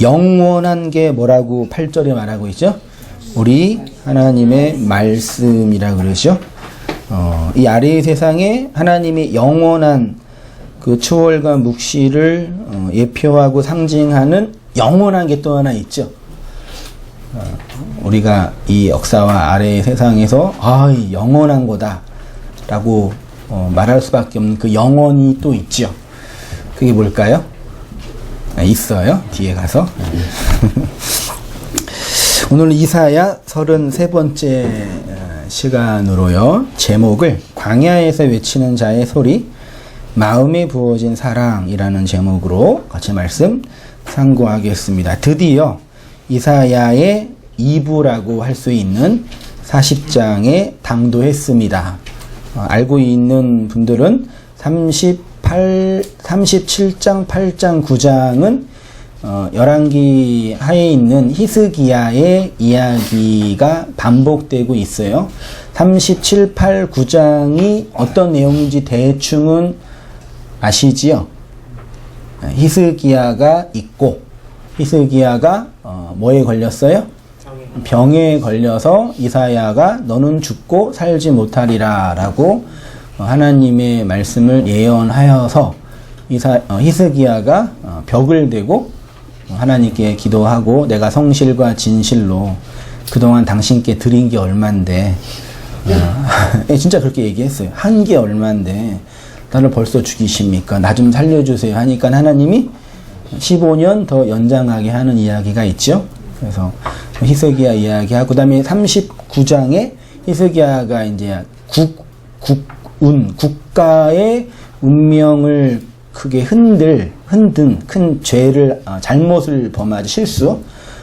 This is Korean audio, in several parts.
영원한 게 뭐라고 8절에 말하고 있죠? 우리 하나님의 말씀이라 그러죠. 이 아래의 세상에 하나님의 영원한 그 초월과 묵시를 예표하고 상징하는 영원한 게 또 하나 있죠. 우리가 이 역사와 아래의 세상에서 이 영원한 거다 라고 말할 수밖에 없는 그 영원이 또 있죠. 그게 뭘까요? 있어요. 뒤에 가서. 오늘 이사야 33번째 시간으로요. 제목을 광야에서 외치는 자의 소리, 마음에 부어진 사랑이라는 제목으로 같이 말씀 상고하겠습니다. 드디어 이사야의 2부라고 할 수 있는 40장에 당도했습니다. 알고 있는 분들은 37장, 8장, 9장은 열왕기 하에 있는 히스기야의 이야기가 반복되고 있어요. 37, 8, 9장이 어떤 내용인지 대충은 아시지요? 히스기야가 있고, 히스기야가 뭐에 걸렸어요? 병에 걸려서 이사야가 너는 죽고 살지 못하리라 라고 하나님의 말씀을 예언하여서 히스기야가 벽을 대고 하나님께 기도하고, 내가 성실과 진실로 그동안 당신께 드린 게 얼만데, 진짜 그렇게 얘기했어요. 한 게 얼만데 나를 벌써 죽이십니까? 나 좀 살려주세요 하니까 하나님이 15년 더 연장하게 하는 이야기가 있죠. 그래서 히스기야 이야기하고, 그 다음에 39장에 히스기야가 이제 국가의 운명을 크게 흔든 큰 죄를, 잘못을 범하지, 실수.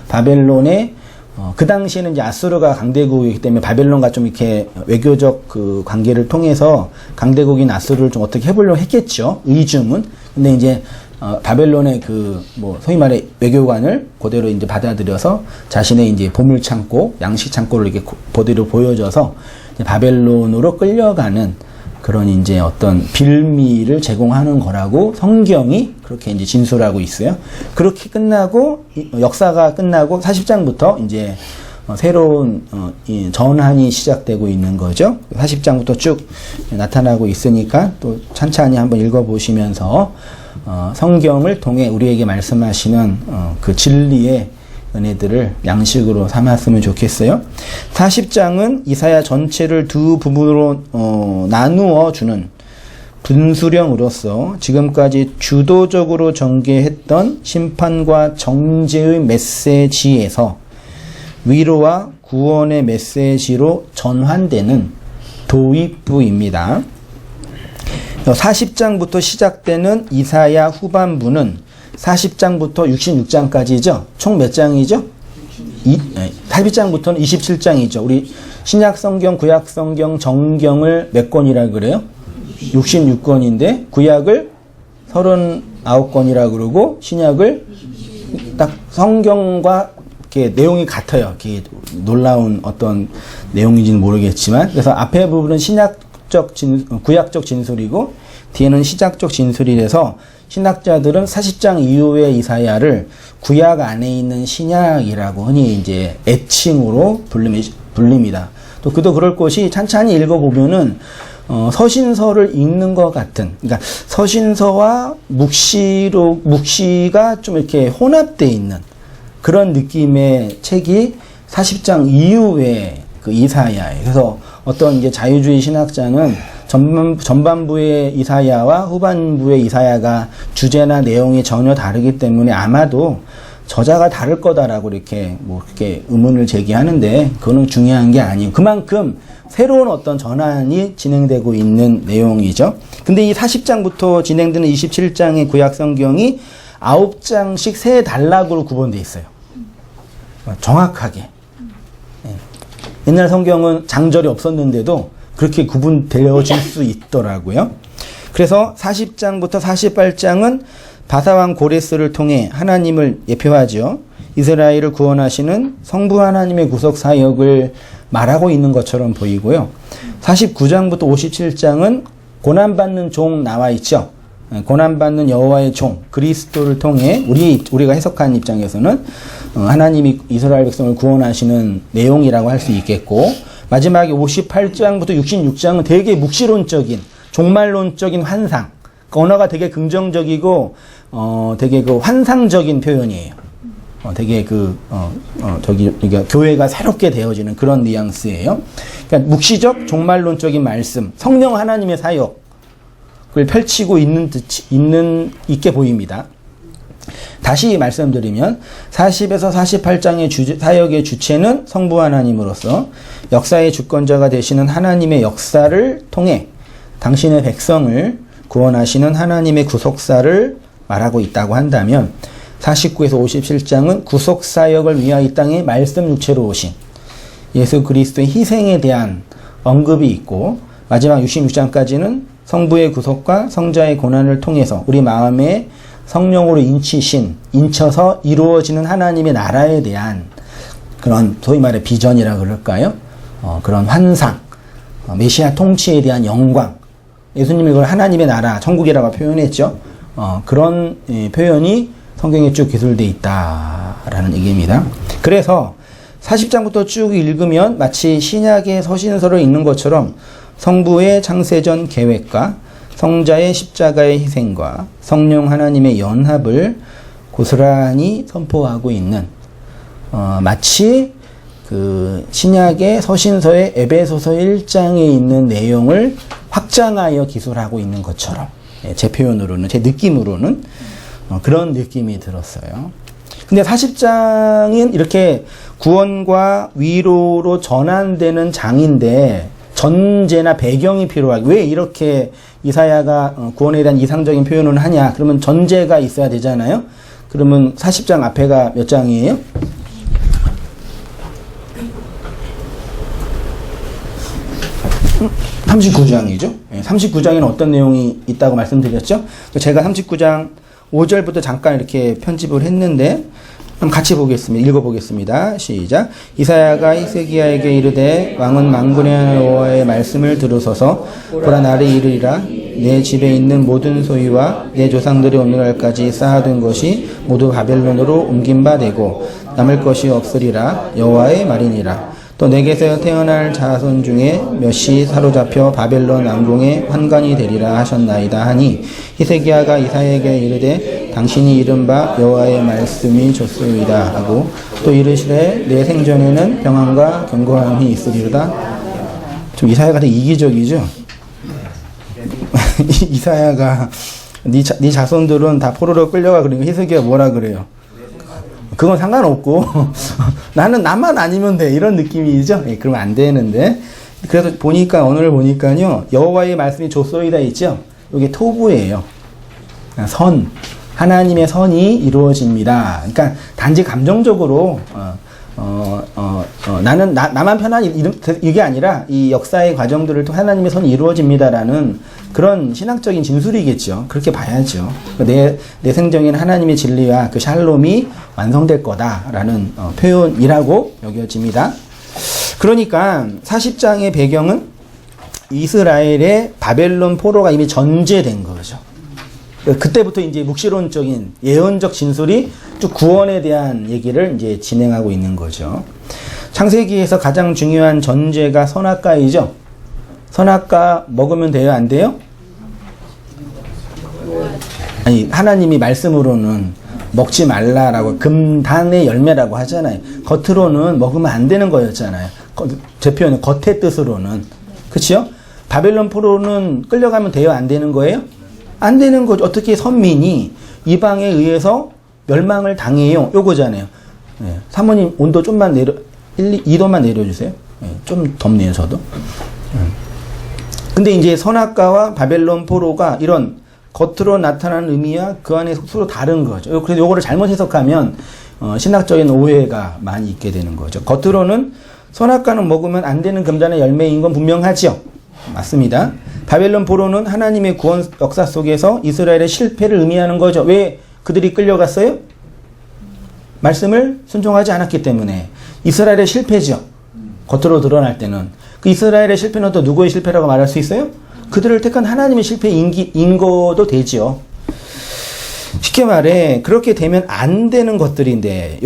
바벨론의, 그 당시에는 이제 아수르가 강대국이기 때문에 바벨론과 좀 이렇게 외교적 그 관계를 통해서 강대국인 아수르를 좀 어떻게 해보려고 했겠죠. 의중은. 근데 이제, 바벨론의 소위 말해 외교관을 그대로 이제 받아들여서 자신의 이제 보물창고, 양식창고를 이렇게 그대로 보여줘서 이제 바벨론으로 끌려가는 그런 이제 어떤 빌미를 제공하는 거라고 성경이 그렇게 이제 진술하고 있어요. 그렇게 끝나고, 역사가 끝나고 40장부터 이제 새로운 전환이 시작되고 있는 거죠. 40장부터 쭉 나타나고 있으니까 또 찬찬히 한번 읽어보시면서 성경을 통해 우리에게 말씀하시는 그 진리의 은혜들을 양식으로 삼았으면 좋겠어요. 40장은 이사야 전체를 두 부분으로 나누어 주는 분수령으로서 지금까지 주도적으로 전개했던 심판과 정죄의 메시지에서 위로와 구원의 메시지로 전환되는 도입부입니다. 40장부터 시작되는 이사야 후반부는 40장부터 66장까지죠. 총 몇 장이죠? 40장부터는 27장이죠. 우리 신약 성경, 구약 성경, 정경을 몇 권이라 그래요? 66권인데 구약을 39권이라 그러고 신약을 딱 성경과 이렇게 내용이 같아요. 이렇게 놀라운 어떤 내용인지는 모르겠지만, 그래서 앞에 부분은 구약적 진술이고 뒤에는 시작적 진술이라서 신학자들은 40장 이후의 이사야를 구약 안에 있는 신약이라고 흔히 이제 애칭으로 불립니다. 또 그도 그럴 것이 찬찬히 읽어보면은 서신서를 읽는 것 같은, 그러니까 서신서와 묵시가 좀 이렇게 혼합되어 있는 그런 느낌의 책이 40장 이후의 그 이사야예요. 그래서 어떤 이제 자유주의 신학자는 전반부의 이사야와 후반부의 이사야가 주제나 내용이 전혀 다르기 때문에 아마도 저자가 다를 거다라고 이렇게 의문을 제기하는데, 그거는 중요한 게 아니에요. 그만큼 새로운 어떤 전환이 진행되고 있는 내용이죠. 근데 이 40장부터 진행되는 27장의 구약 성경이 9장씩 세 단락으로 구분되어 있어요. 정확하게. 옛날 성경은 장절이 없었는데도 그렇게 구분되어질 수 있더라고요. 그래서 40장부터 48장은 바사왕 고레스를 통해 하나님을 예표하죠. 이스라엘을 구원하시는 성부 하나님의 구속 사역을 말하고 있는 것처럼 보이고요. 49장부터 57장은 고난받는 종 나와 있죠. 고난받는 여호와의 종 그리스도를 통해 우리가 해석한 입장에서는 하나님이 이스라엘 백성을 구원하시는 내용이라고 할 수 있겠고, 마지막에 58장부터 66장은 되게 묵시론적인 종말론적인 환상, 언어가 되게 긍정적이고 되게 그 환상적인 표현이에요. 되게 그러니까 교회가 새롭게 되어지는 그런 뉘앙스예요. 그러니까 묵시적 종말론적인 말씀, 성령 하나님의 사역을 펼치고 있게 보입니다. 다시 말씀드리면 40에서 48장의 사역의 주체는 성부 하나님으로서 역사의 주권자가 되시는 하나님의 역사를 통해 당신의 백성을 구원하시는 하나님의 구속사를 말하고 있다고 한다면, 49에서 57장은 구속사역을 위하여 이 땅에 말씀 육체로 오신 예수 그리스도의 희생에 대한 언급이 있고, 마지막 66장까지는 성부의 구속과 성자의 고난을 통해서 우리 마음에 성령으로 인쳐서 이루어지는 하나님의 나라에 대한 그런 소위 말해 비전이라 그럴까요? 그런 환상, 메시아 통치에 대한 영광, 예수님이 그걸 하나님의 나라, 천국이라고 표현했죠. 그런 표현이 성경에 쭉 기술되어 있다라는 얘기입니다. 그래서 40장부터 쭉 읽으면 마치 신약의 서신서를 읽는 것처럼 성부의 창세전 계획과 성자의 십자가의 희생과 성령 하나님의 연합을 고스란히 선포하고 있는, 마치 그 신약의 서신서의 에베소서 1장에 있는 내용을 확장하여 기술하고 있는 것처럼, 제 표현으로는, 제 느낌으로는 그런 느낌이 들었어요. 근데 40장은 이렇게 구원과 위로로 전환되는 장인데 전제나 배경이 필요하고, 왜 이렇게 이사야가 구원에 대한 이상적인 표현을 하냐? 그러면 전제가 있어야 되잖아요. 그러면 40장 앞에가 몇 장이에요? 39장이죠. 39장에는 어떤 내용이 있다고 말씀드렸죠? 제가 39장 5절부터 잠깐 이렇게 편집을 했는데 같이 보겠습니다. 읽어보겠습니다. 시작. 이사야가 히스기야에게 이르되 왕은 만군의 여호와의 말씀을 들으소서. 보라, 날이 이르리라. 내 집에 있는 모든 소유와 내 조상들이 오늘날까지 쌓아둔 것이 모두 바벨론으로 옮긴 바 되고 남을 것이 없으리라. 여호와의 말이니라. 또 내게서 태어날 자손 중에 몇이 사로잡혀 바벨론 왕궁의 환관이 되리라 하셨나이다 하니, 히스기야가 이사야에게 이르되 당신이 이른바 여호와의 말씀이 좋소이다 하고, 또 이르시되 내 생전에는 평안과 견고함이 있으리로다. 좀 이사야가 되게 이기적이죠. 이사야가 네 자손들은 다 포로로 끌려가. 그러니까 히스기야가 뭐라 그래요? 그건 상관없고 나만 아니면 돼, 이런 느낌이죠. 그러면 안 되는데, 그래서 보니까 오늘 보니까요, 여호와의 말씀이 좋소이다 있죠. 이게 토부예요. 선, 하나님의 선이 이루어집니다. 그러니까 단지 감정적으로 나만 편한 이게 아니라 이 역사의 과정들을 통해 하나님의 선이 이루어집니다라는 그런 신학적인 진술이겠죠. 그렇게 봐야죠. 내 생정인 하나님의 진리와 그 샬롬이 완성될 거다라는 표현이라고 여겨집니다. 그러니까 40장의 배경은 이스라엘의 바벨론 포로가 이미 전제된 거죠. 그때부터 이제 묵시론적인 예언적 진술이 쭉 구원에 대한 얘기를 이제 진행하고 있는 거죠. 창세기에서 가장 중요한 전제가 선악과이죠. 선악과 먹으면 돼요, 안 돼요? 아니, 하나님이 말씀으로는 먹지 말라라고, 금단의 열매라고 하잖아요. 겉으로는 먹으면 안 되는 거였잖아요. 제 표현은 겉의 뜻으로는. 그렇죠? 바벨론 포로는 끌려가면 돼요, 안 되는 거예요? 안 되는 거죠. 어떻게 선민이 이방에 의해서 멸망을 당해요? 요거잖아요. 네. 사모님 온도 좀만 2도만 내려주세요. 네. 좀 덥네요, 저도. 근데 이제 선악과와 바벨론 포로가 이런 겉으로 나타나는 의미와 그 안에 서로 다른 거죠. 그래서 요거를 잘못 해석하면 신학적인 오해가 많이 있게 되는 거죠. 겉으로는 선악과는 먹으면 안 되는 금단의 열매인 건 분명하죠. 맞습니다. 바벨론 포로는 하나님의 구원 역사 속에서 이스라엘의 실패를 의미하는 거죠. 왜 그들이 끌려갔어요? 말씀을 순종하지 않았기 때문에. 이스라엘의 실패죠. 겉으로 드러날 때는. 그 이스라엘의 실패는 또 누구의 실패라고 말할 수 있어요? 그들을 택한 하나님의 실패인 거도 되지요. 쉽게 말해 그렇게 되면 안 되는 것들인데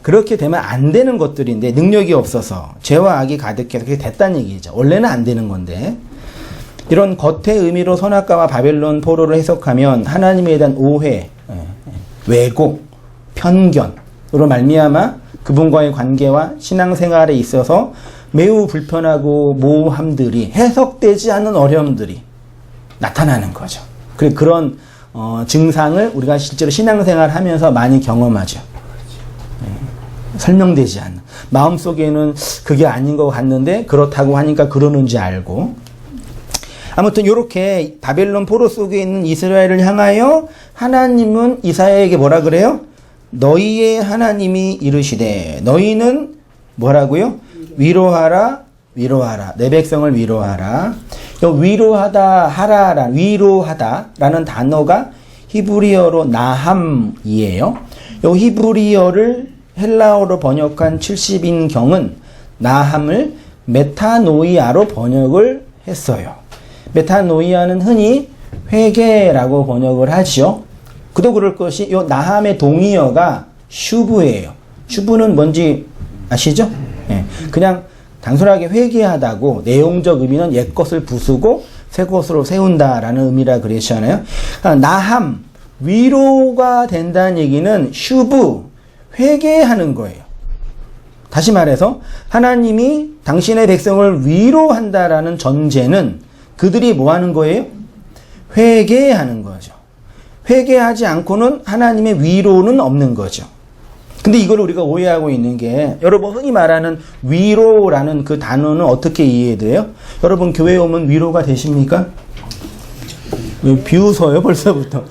그렇게 되면 안 되는 것들인데 능력이 없어서 죄와 악이 가득해서 그렇게 됐다는 얘기죠. 원래는 안 되는 건데 이런 겉의 의미로 선악과와 바벨론 포로를 해석하면 하나님에 대한 오해, 왜곡, 편견으로 말미암아 그분과의 관계와 신앙생활에 있어서 매우 불편하고 모호함들이 해석되지 않는 어려움들이 나타나는 거죠. 그런 증상을 우리가 실제로 신앙생활 하면서 많이 경험하죠. 설명되지 않는. 마음속에는 그게 아닌 것 같는데 그렇다고 하니까 그러는지 알고. 아무튼 이렇게 바벨론 포로 속에 있는 이스라엘을 향하여 하나님은 이사야에게 뭐라 그래요? 너희의 하나님이 이르시되 너희는 뭐라고요? 위로하라 위로하라 내 백성을 위로하라. 위로하다라는 단어가 히브리어로 나함이에요. 이 히브리어를 헬라어로 번역한 70인경은 나함을 메타노이아로 번역을 했어요. 메타노이아는 흔히 회개라고 번역을 하죠. 그도 그럴 것이 이 나함의 동의어가 슈브예요. 슈브는 뭔지 아시죠? 네. 그냥 단순하게 회개하다고 내용적 의미는 옛것을 부수고 새것으로 세운다라는 의미라 그랬잖아요. 나함, 위로가 된다는 얘기는 슈브, 회개하는 거예요. 다시 말해서 하나님이 당신의 백성을 위로한다라는 전제는 그들이 뭐 하는 거예요? 회개하는 거죠. 회개하지 않고는 하나님의 위로는 없는 거죠. 근데 이걸 우리가 오해하고 있는 게 여러분 흔히 말하는 위로라는 그 단어는 어떻게 이해돼요? 여러분 교회에 오면 위로가 되십니까? 왜 비웃어요 벌써부터?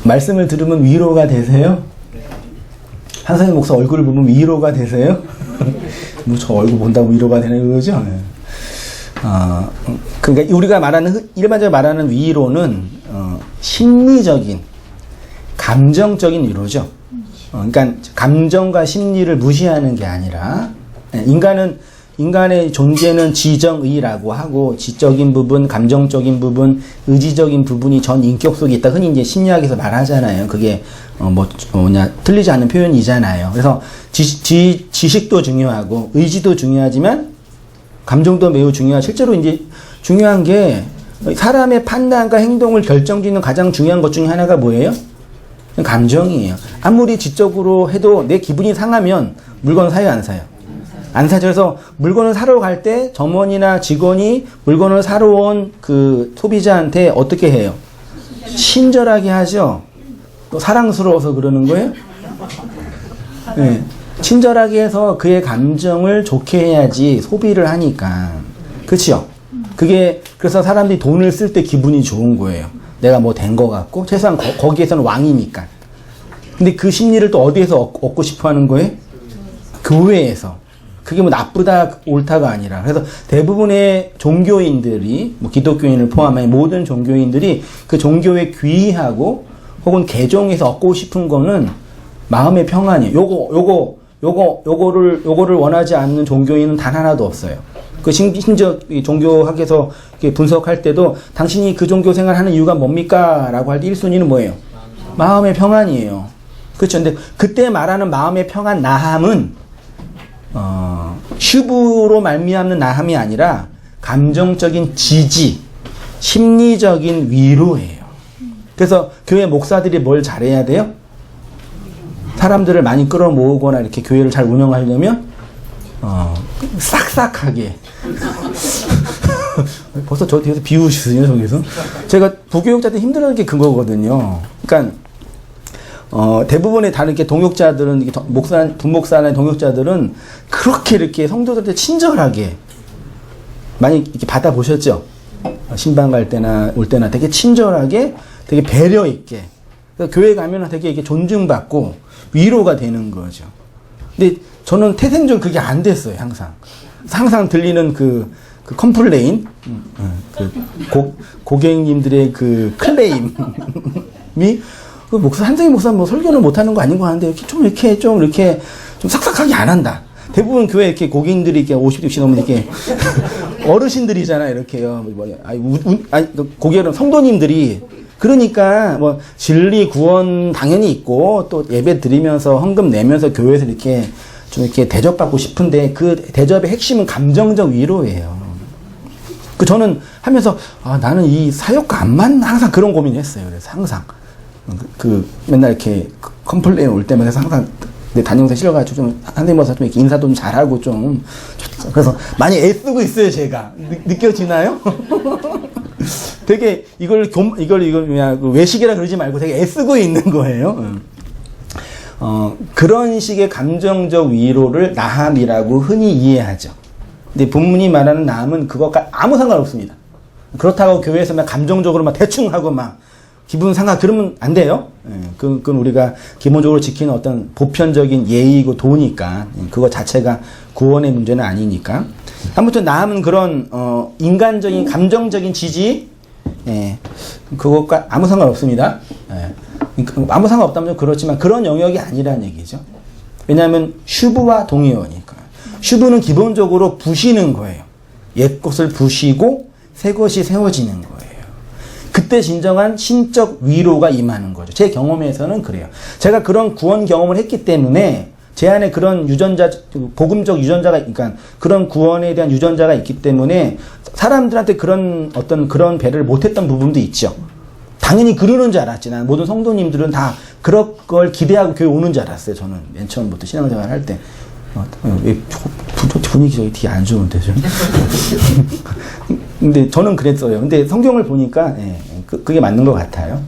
말씀을 들으면 위로가 되세요? 한상희 목사 얼굴을 보면 위로가 되세요? 뭐 저 얼굴 본다고 위로가 되는 거죠? 그러니까 우리가 말하는 일반적으로 말하는 위로는 심리적인, 감정적인 위로죠. 그러니까 감정과 심리를 무시하는 게 아니라 인간의 존재는 지정의라고 하고 지적인 부분, 감정적인 부분, 의지적인 부분이 전 인격 속에 있다. 흔히 이제 심리학에서 말하잖아요. 그게 틀리지 않은 표현이잖아요. 그래서 지식도 중요하고 의지도 중요하지만 감정도 매우 중요하고 실제로 이제 중요한 게 사람의 판단과 행동을 결정짓는 가장 중요한 것 중에 하나가 뭐예요? 감정이에요. 아무리 지적으로 해도 내 기분이 상하면 물건 사요, 안 사요? 안 사죠. 그래서 물건을 사러 갈 때 점원이나 직원이 물건을 사러 온 그 소비자한테 어떻게 해요? 친절하게 하죠. 또 사랑스러워서 그러는 거예요? 네. 친절하게 해서 그의 감정을 좋게 해야지 소비를 하니까. 그렇죠? 그래서 사람들이 돈을 쓸 때 기분이 좋은 거예요. 내가 뭐 된 거 같고, 최소한 거기에서는 왕이니까. 근데 그 심리를 또 어디에서 얻고 싶어 하는 거예요? 교회에서. 그게 뭐 나쁘다, 옳다가 아니라. 그래서 대부분의 종교인들이, 뭐 기독교인을 포함한 모든 종교인들이 그 종교에 귀의하고 혹은 개종해서 얻고 싶은 거는 마음의 평안이에요. 요거를 원하지 않는 종교인은 단 하나도 없어요. 심지어 종교학에서 분석할 때도 당신이 그 종교 생활하는 이유가 뭡니까? 라고 할 때 1순위는 뭐예요? 마음의 평안이에요. 그렇죠. 근데 그때 말하는 마음의 평안, 나함은, 슈브로 말미암는 나함이 아니라 감정적인 지지, 심리적인 위로예요. 그래서 교회 목사들이 뭘 잘해야 돼요? 사람들을 많이 끌어모으거나 이렇게 교회를 잘 운영하려면, 싹싹하게. 벌써 저 뒤에서 비우시네요, 저기서. 제가 부교육자들 힘들어하는 게 그거거든요. 그러니까, 대부분의 다른 게 동역자들은, 분목사나 동역자들은 그렇게 이렇게 성도들한테 친절하게 많이 이렇게 받아보셨죠? 신방 갈 때나 올 때나 되게 친절하게, 되게 배려 있게. 교회 가면 되게 이렇게 존중받고 위로가 되는 거죠. 근데 저는 태생적으로 그게 안 됐어요, 항상. 항상 들리는 그 컴플레인, 고객님들의 그 클레임이, 한성희 목사 뭐 설교는 못하는 거 아닌 거 하는데, 이렇게 좀 싹싹하게 안 한다. 대부분 교회 이렇게 고객님들이 이렇게 50, 60 넘는 이렇게 어르신들이잖아요. 이렇게요. 고객은 성도님들이. 그러니까 뭐 진리 구원 당연히 있고 또 예배 드리면서 헌금 내면서 교회에서 이렇게 좀 이렇게 대접받고 싶은데 그 대접의 핵심은 감정적 위로예요. 저는 하면서 나는 이 사역과 안 맞나 항상 그런 고민을 했어요. 그래서 항상 맨날 이렇게 컴플레인 올 때마다 항상 내 담임교사 실려가지고 좀 선생님께서 좀 이렇게 인사도 좀 잘하고 좀 그래서 많이 애쓰고 있어요. 제가 느껴지나요? 되게 이걸 그냥 외식이라 그러지 말고 되게 애쓰고 있는 거예요. 그런 식의 감정적 위로를 나함이라고 흔히 이해하죠. 근데 본문이 말하는 나함은 그것과 아무 상관없습니다. 그렇다고 교회에서 막 감정적으로 막 대충 하고 막 기분 상하 그러면 안 돼요. 그건 우리가 기본적으로 지키는 어떤 보편적인 예의고 도니까 그거 자체가 구원의 문제는 아니니까. 아무튼 나함은 그런 인간적인 감정적인 지지 그것과 아무 상관없습니다. 아무 상관없다면 그렇지만 그런 영역이 아니라는 얘기죠. 왜냐하면 슈브와 동의어니까. 슈브는 기본적으로 부시는 거예요. 옛 것을 부시고 새 것이 세워지는 거예요. 그때 진정한 신적 위로가 임하는 거죠. 제 경험에서는 그래요. 제가 그런 구원 경험을 했기 때문에 제 안에 그런 유전자, 복음적 유전자가, 그러니까 그런 구원에 대한 유전자가 있기 때문에 사람들한테 그런 배를 못했던 부분도 있죠. 당연히 그러는 줄 알았지. 난 모든 성도님들은 다 그런 걸 기대하고 교회 오는 줄 알았어요. 저는 맨 처음부터 신앙생활 할 때. 왜 분위기가 되게 안 좋은데 좀. 근데 저는 그랬어요. 근데 성경을 보니까 그게 맞는 것 같아요.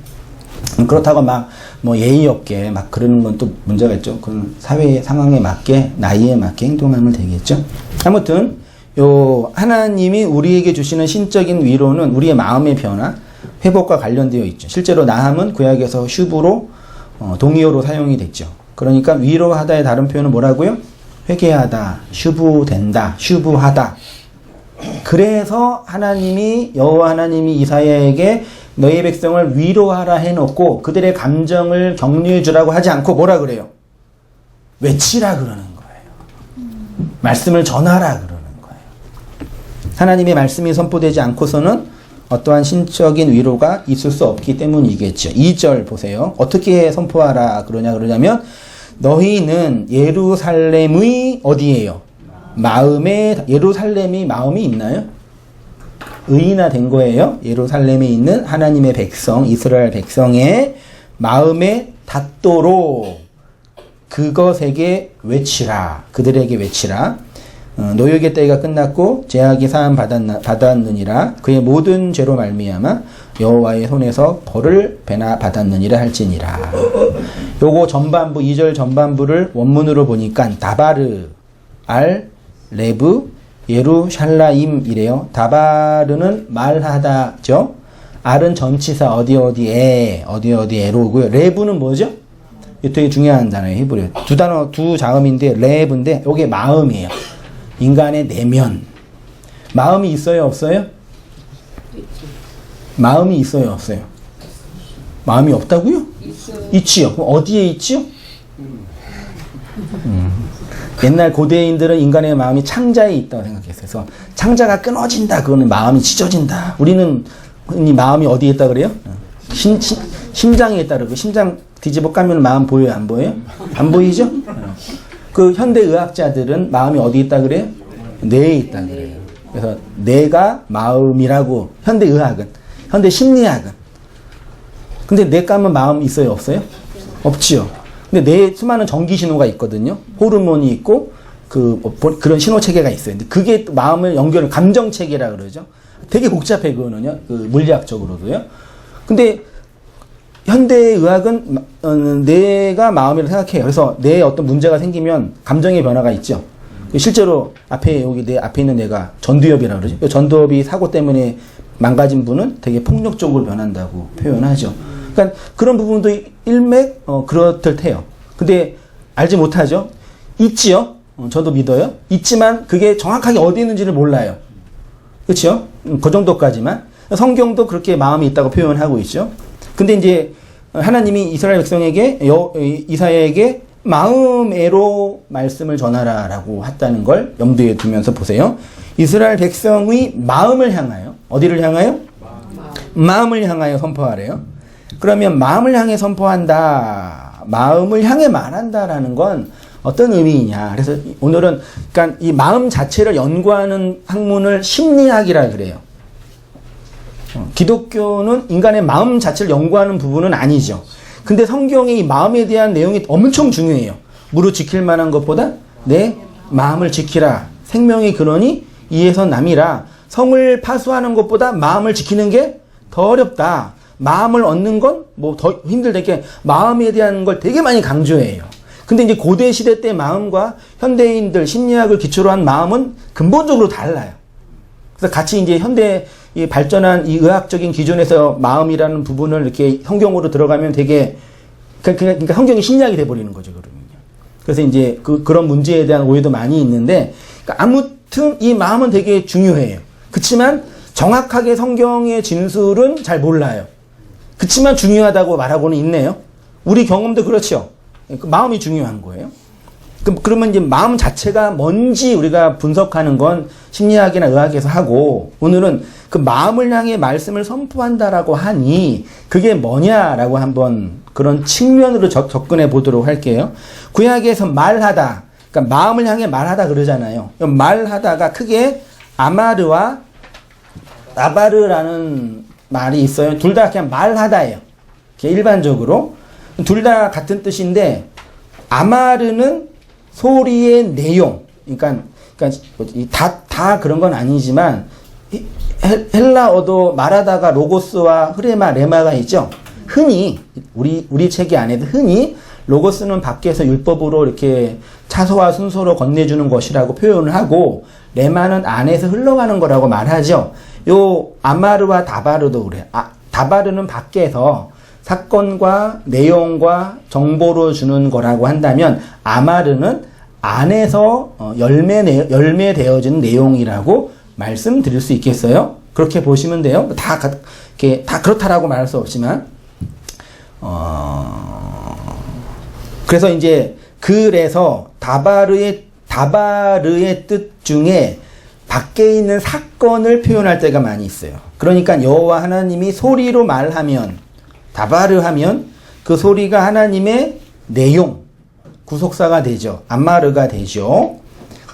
그렇다고 막 뭐 예의 없게 막 그러는 건 또 문제가 있죠. 그건 사회 상황에 맞게 나이에 맞게 행동하면 되겠죠. 아무튼 요 하나님이 우리에게 주시는 신적인 위로는 우리의 마음의 변화, 회복과 관련되어 있죠. 실제로 나함은 구약에서 슈브로 동의어로 사용이 됐죠. 그러니까 위로하다의 다른 표현은 뭐라고요? 회개하다, 슈브된다, 슈브하다. 그래서 여호와 하나님이 이사야에게 너희 백성을 위로하라 해놓고 그들의 감정을 격려해 주라고 하지 않고 뭐라 그래요? 외치라 그러는 거예요. 말씀을 전하라 그러는 거예요. 하나님의 말씀이 선포되지 않고서는 어떠한 신적인 위로가 있을 수 없기 때문이겠죠. 2절 보세요. 어떻게 선포하라 그러냐면 너희는 예루살렘의 어디예요? 예루살렘이 마음이 있나요? 의인화된 거예요. 예루살렘에 있는 하나님의 백성, 이스라엘 백성의 마음에 닿도록 그것에게 외치라. 그들에게 외치라. 노역의 때가 끝났고 죄악이 사함 받았느니라. 그의 모든 죄로 말미암아 여호와의 손에서 벌을 배나 받았느니라 할지니라. 요거 전반부 2절 전반부를 원문으로 보니까 다바르 알 레브 예루샬라임이래요. 다바르는 말하다죠. 알은 전치사 어디에로고요. 레브는 뭐죠? 이거 되게 중요한 단어예요. 히브리어. 두 자음인데 레브인데 이게 마음이에요. 인간의 내면. 마음이 있어요, 없어요? 마음이 있어요, 없어요? 마음이 없다고요? 있지요. 그럼 어디에 있지요? 옛날 고대인들은 인간의 마음이 창자에 있다고 생각했어요. 그래서 창자가 끊어진다. 그거는 마음이 찢어진다. 우리는 흔히 마음이 어디에 있다 그래요? 심장에 있다 그러고 심장 뒤집어 까면 마음 보여요? 안 보여요? 안 보이죠? 그 현대 의학자들은 마음이 어디 있다 그래요? 뇌에 있다 그래요. 그래서 뇌가 마음이라고 현대 의학은, 현대 심리학은. 근데 뇌 까면 마음 있어요, 없어요? 없지요. 근데 뇌에 수많은 전기 신호가 있거든요. 호르몬이 있고 그런 신호 체계가 있어요. 근데 그게 마음을 연결을 감정 체계라 그러죠. 되게 복잡해 그거는요. 물리학적으로도요. 근데 현대 의학은 뇌가 마음이라고 생각해요. 그래서 뇌에 어떤 문제가 생기면 감정의 변화가 있죠. 실제로 내 앞에 있는 뇌가 전두엽이라고 그러죠. 전두엽이 사고 때문에 망가진 분은 되게 폭력적으로 변한다고 표현하죠. 그러니까 그런 부분도 일맥 그렇듯해요. 근데 알지 못하죠. 있지요. 저도 믿어요. 있지만 그게 정확하게 어디 있는지를 몰라요. 그렇죠? 그 정도까지만. 성경도 그렇게 마음이 있다고 표현하고 있죠. 근데 이제 하나님이 이스라엘 백성에게 이사야에게 마음애로 말씀을 전하라라고 했다는 걸 염두에 두면서 보세요. 이스라엘 백성의 마음을 향하여, 어디를 향하여? 마음을 향하여 선포하래요. 그러면 마음을 향해 선포한다, 마음을 향해 말한다라는 건 어떤 의미이냐. 그래서 오늘은 그러니까 이 마음 자체를 연구하는 학문을 심리학이라 그래요. 기독교는 인간의 마음 자체를 연구하는 부분은 아니죠. 근데 성경의 이 마음에 대한 내용이 엄청 중요해요. 무릇 지킬 만한 것보다 내 마음을 지키라. 생명의 근원이 이에서 남이라. 성을 파수하는 것보다 마음을 지키는 게 더 어렵다. 마음을 얻는 건 뭐 더 힘들다. 마음에 대한 걸 되게 많이 강조해요. 근데 이제 고대 시대 때 마음과 현대인들 심리학을 기초로 한 마음은 근본적으로 달라요. 그래서 같이 이제 현대 이 발전한 이 의학적인 기준에서 마음이라는 부분을 이렇게 성경으로 들어가면 되게 그러니까 성경이 심리학이 돼버리는 거죠, 그러면요. 그래서 이제 그런 문제에 대한 오해도 많이 있는데, 그러니까 아무튼 이 마음은 되게 중요해요. 그렇지만 정확하게 성경의 진술은 잘 몰라요. 그렇지만 중요하다고 말하고는 있네요. 우리 경험도 그렇죠. 그 마음이 중요한 거예요. 그러면 이제 마음 자체가 뭔지 우리가 분석하는 건 심리학이나 의학에서 하고, 오늘은 그 마음을 향해 말씀을 선포한다라고 하니 그게 뭐냐라고 한번 그런 측면으로 접근해 보도록 할게요. 구약에서 말하다, 그러니까 마음을 향해 말하다 그러잖아요. 말하다가 크게 아마르와 나바르라는 말이 있어요. 둘 다 그냥 말하다예요. 일반적으로 둘 다 같은 뜻인데, 아마르는 소리의 내용, 그러니까 다 그런 건 아니지만 헬라어도 말하다가 로고스와 흐레마, 레마가 있죠. 흔히 우리 책이 안에도 흔히 로고스는 밖에서 율법으로 이렇게 차소와 순서로 건네주는 것이라고 표현을 하고, 레마는 안에서 흘러가는 거라고 말하죠. 요 아마르와 다바르도 그래요. 다바르는 밖에서 사건과 내용과 정보로 주는 거라고 한다면, 아마르는 안에서 열매되어진 내용이라고 말씀드릴 수 있겠어요? 그렇게 보시면 돼요. 다 그렇다라고 말할 수 없지만, 그래서 이제 그래서 다바르의 뜻 중에 밖에 있는 사건을 표현할 때가 많이 있어요. 그러니까 여호와 하나님이 소리로 말하면, 다바르 하면 그 소리가 하나님의 내용, 구속사가 되죠. 암마르가 되죠.